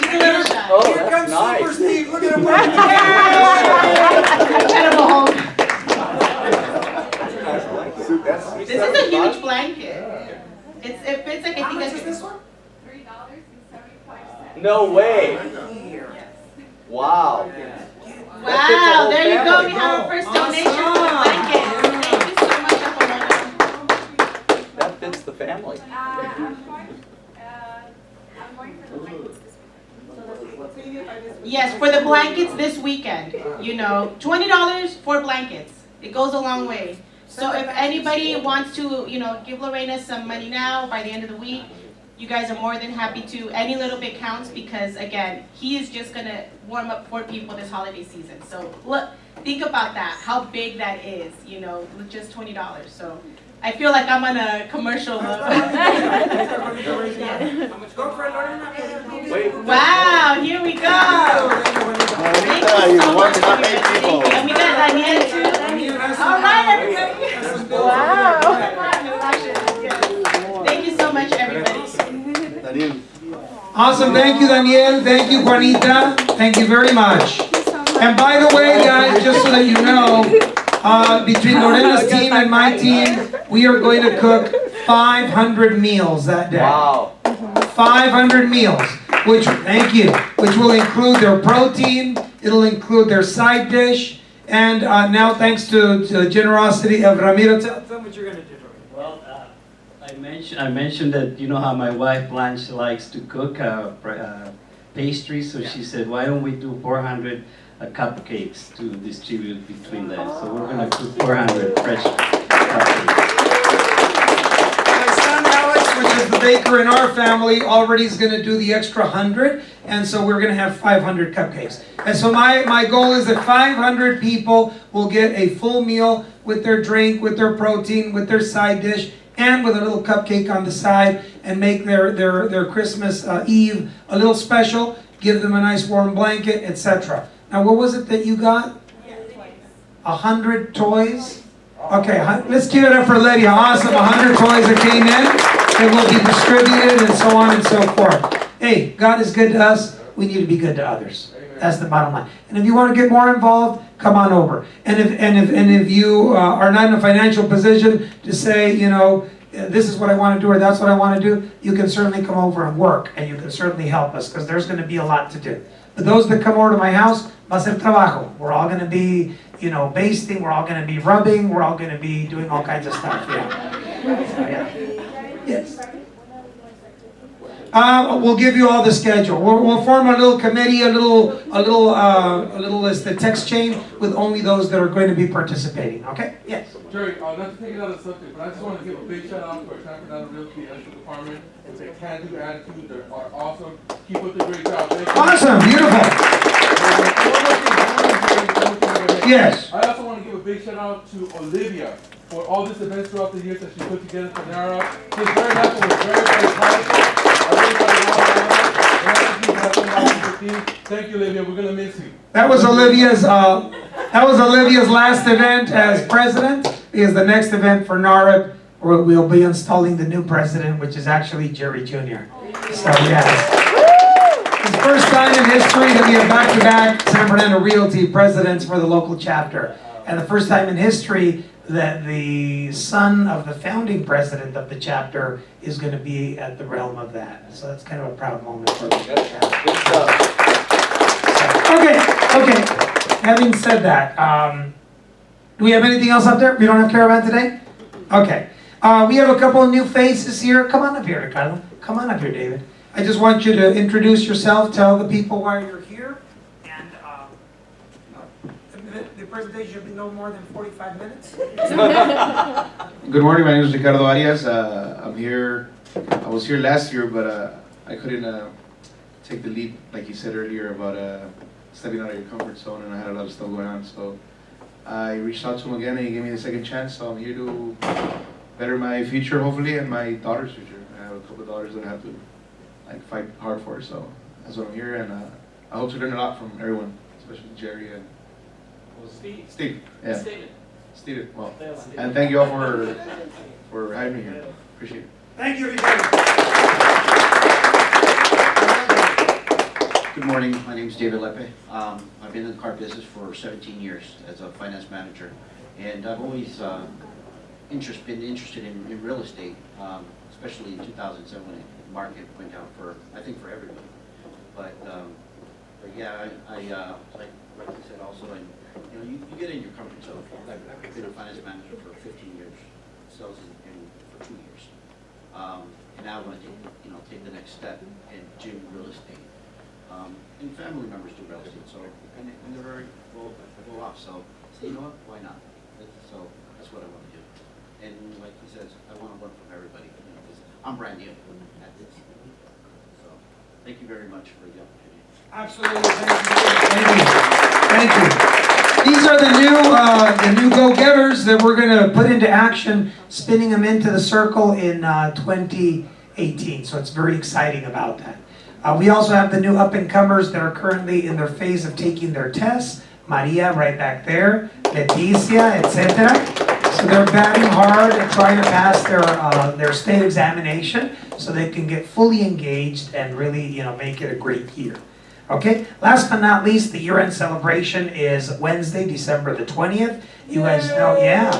a little shy. Here comes Super Steve. Look at him. This is a huge blanket. It fits like, I think that's this one? $3.75. No way. Wow. Wow, there you go. We have our first donation for the blanket. Thank you so much, Apollonia. That fits the family. I'm going for the blankets this week. Yes, for the blankets this weekend. You know, $20 for blankets. It goes a long way. So if anybody wants to, you know, give Lorena some money now by the end of the week, you guys are more than happy to. Any little bit counts because, again, he is just going to warm up 4 people this holiday season. So look, think about that, how big that is, you know, with just $20. So I feel like I'm on a commercial. Wow, here we go. Thank you so much. And we got Daniel too. All right, everybody. Wow. Thank you so much, everybody. Awesome, thank you, Daniel. Thank you, Juanita. Thank you very much. And by the way, guys, just so that you know, between Lorena's team and my team, we are going to cook 500 meals that day. Wow. 500 meals, which will include their protein, it'll include their side dish, and now thanks to the generosity of Ramiro, tell them what you're going to do. Well, I mentioned that, you know how my wife Blanche likes to cook pastries, so she said, why don't we do 400 cupcakes to distribute between them. So we're going to cook 400 fresh cupcakes. My son Alex, which is the baker in our family already is gonna do the extra 100, and so we're gonna have 500 cupcakes. And so my goal is that 500 people will get a full meal with their drink, with their protein, with their side dish, and with a little cupcake on the side, and make their Christmas Eve a little special, give them a nice warm blanket, etc. Now, what was it that you got? 100 toys? Okay, let's give it up for Lydia. Awesome, 100 toys that came in, and will be distributed, and so on and so forth. Hey, God is good to us. We need to be good to others. That's the bottom line. And if you want to get more involved, come on over. And if you are not in a financial position to say, you know, this is what I want to do or that's what I want to do, you can certainly come over and work, and you can certainly help us, because there's going to be a lot to do. But those that come over to my house, va a ser trabajo. We're all going to be, you know, basting, we're all going to be rubbing, we're all going to be doing all kinds of stuff. Yeah. So, yeah. Yes. We'll give you all the schedule. We'll form a little committee, a little text chain with only those that are going to be participating. Okay? Yes. Jerry, not to take it out of the subject, but I just want to give a big shout out to our San Fernando Realty Escrow Department. It's a can-do attitude. They are awesome. Keep up the great job. Awesome. Beautiful. Yes. I also want to give a big shout out to Olivia for all these events throughout the years that she put together for NARA. She's very helpful. It's very, very powerful. Thank you, Olivia. We're gonna miss you. That was Olivia's last event as president. Because the next event for NARA, we'll be installing the new president, which is actually Jerry Jr. So yes. It's the first time in history that we have back-to-back San Fernando Realty presidents for the local chapter. And the first time in history that the son of the founding president of the chapter is going to be at the realm of that. So that's kind of a proud moment for me. Okay. Having said that, do we have anything else up there? We don't have caravan today? Okay. We have a couple of new faces here. Come on up here, Ricardo. Come on up here, David. I just want you to introduce yourself, tell the people why you're here, and the presentation should be no more than 45 minutes. Good morning, my name is Ricardo Arias. I'm here, I was here last year, but I couldn't take the leap, like you said earlier, about stepping out of your comfort zone, and I had a lot of stuff going on, so I reached out to him again, and he gave me the second chance, so I'm here to better my future, hopefully, and my daughter's future. I have a couple of daughters that I have to fight hard for, so that's what I'm here, and I hope to learn a lot from everyone, especially Jerry and Steve. Yeah. Steve. Well, and thank you all for having me here. Appreciate it. Thank you, everybody. Good morning. My name is David Lepe. I've been in the car business for 17 years as a finance manager, and I've always been interested in real estate, especially in 2007 when the market went down for everybody. But yeah, I like I said also, and you get in your comfort zone. I've been a finance manager for 15 years, sales for 2 years, and now I want to take the next step and do real estate. And family members do real estate, so and they're very well off. So you know what? Why not? So that's what I want to do. And like he says, I want to learn from everybody. Because I'm brand new at this. So thank you very much for the opportunity. Absolutely, thank you. These are the new go-getters that we're going to put into action, spinning them into the circle in 2018. So it's very exciting about that. We also have the new up-and-comers that are currently in their phase of taking their tests. Maria right back there, Leticia, etc. So they're batting hard and trying to pass their state examination so they can get fully engaged and really make it a great year. Okay, last but not least, the year-end celebration is Wednesday, December the 20th. You guys know, yeah.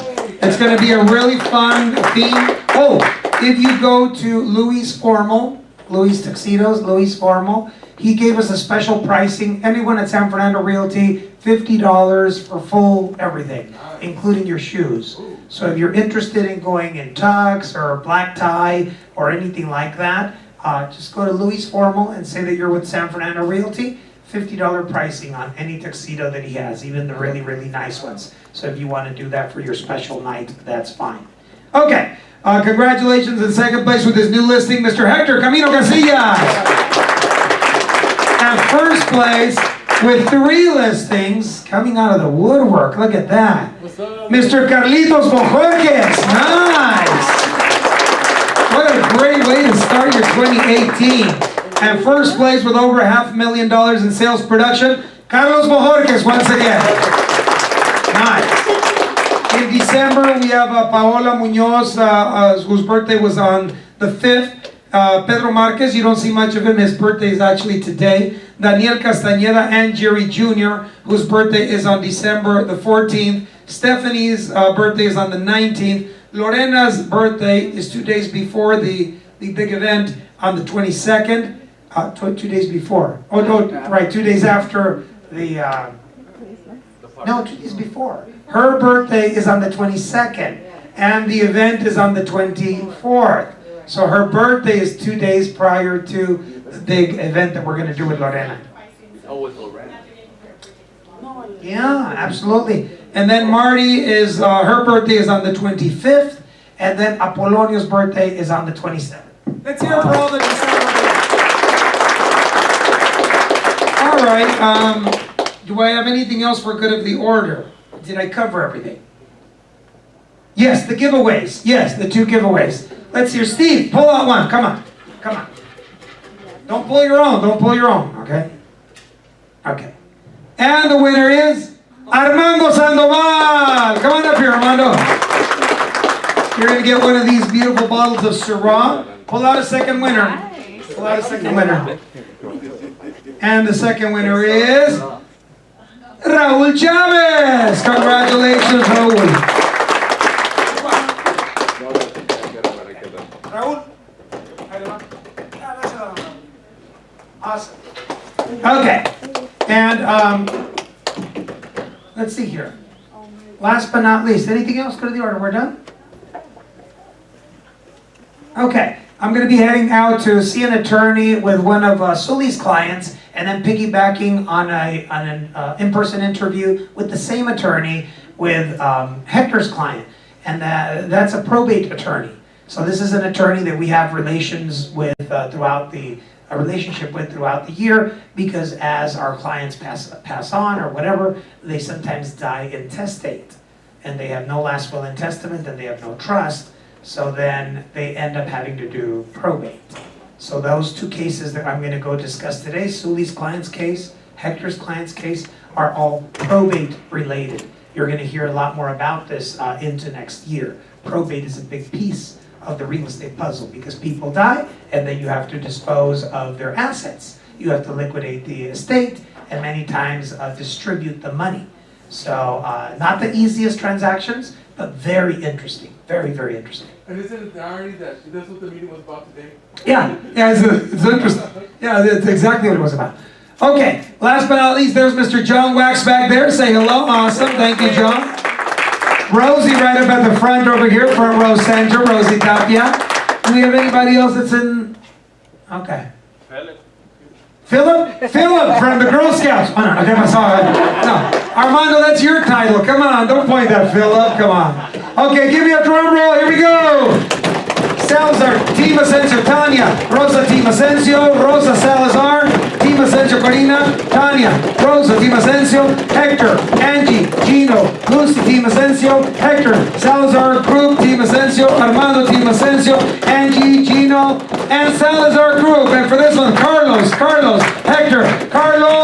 It's going to be a really fun theme. Oh, if you go to Louis Tuxedos, Louis Formal, he gave us a special pricing. Anyone at San Fernando Realty, $50 for full everything, including your shoes. So if you're interested in going in tux or black tie or anything like that, just go to Louis Formal and say that you're with San Fernando Realty. $50 pricing on any tuxedo that he has, even the really, really nice ones. So if you want to do that for your special night, that's fine. Okay, congratulations in second place with his new listing, Mr. Hector Camino Casillas. And first place with 3 listings, coming out of the woodwork, look at that. Mr. Carlitos Bojorquez, nice. What a great way to start your 2018. And first place with over $500,000 in sales production, Carlos Bojorquez once again. Nice. In December, we have Paola Munoz, whose birthday was on the 5th. Pedro Marquez, you don't see much of him. His birthday is actually today. Daniel Castañeda and Jerry Jr., whose birthday is on December the 14th. Stephanie's birthday is on the 19th. Lorena's birthday is 2 days before the big event on the 22nd. 2 days before. Oh, no, right, 2 days after the... no, 2 days before. Her birthday is on the 22nd, and the event is on the 24th. So her birthday is 2 days prior to the big event that we're going to do with Lorena. Oh, with Lorena. Yeah, absolutely. And then Marty is, her birthday is on the 25th, and then Apollonio's birthday is on the 27th. Let's hear for all the December. All right, do I have anything else for good of the order? Did I cover everything? Yes, the giveaways. Yes, the 2 giveaways. Let's hear Steve, pull out one. Come on. Come on. Don't pull your own. Don't pull your own, okay? Okay. And the winner is Armando Sandoval. Come on up here, Armando. You're going to get one of these beautiful bottles of Syrah. Pull out a second winner. Pull out a second winner. And the second winner is Raul Chavez. Congratulations, Raul. Raúl. Awesome. Okay. And let's see here. Last but not least, anything else go to the order? We're done? Okay. I'm going to be heading out to see an attorney with one of Suli's clients, and then piggybacking on an in-person interview with the same attorney with Hector's client. And that's a probate attorney. So this is an attorney that we have relations with throughout the year, because as our clients pass on or whatever, they sometimes die intestate, and they have no last will and testament, and they have no trust. So then they end up having to do probate. So those 2 cases that I'm going to go discuss today, Suli's client's case, Hector's client's case, are all probate related. You're going to hear a lot more about this into next year. Probate is a big piece of the real estate puzzle, because people die and then you have to dispose of their assets. You have to liquidate the estate and many times distribute the money. So not the easiest transactions, but very interesting. Very, very interesting. And isn't it the irony that that's what the meeting was about today? Yeah, it's interesting. Yeah, that's exactly what it was about. Okay, last but not least, there's Mr. John Wax back there. Say hello. Awesome. Thank you, John. Rosie right up at the front over here, front row center, Rosie Tapia. Do we have anybody else that's in? Okay. Philip? Philip from the Girl Scouts. Oh, no, okay, I saw it. No. Armando, that's your title. Come on, don't point that, Philip. Come on. Okay, give me a drum roll. Here we go. Salazar, Team Asensio, Tanya. Rosa, Team Asensio. Rosa Salazar, Team Asensio, Corina. Tanya. Rosa, Team Asensio. Hector, Angie, Gino. Lucy, Team Asensio. Hector, Salazar Group, Team Asensio. Armando, Team Asensio. Angie, Gino, and Salazar Group. And for this one, Carlos, Hector, Carlos.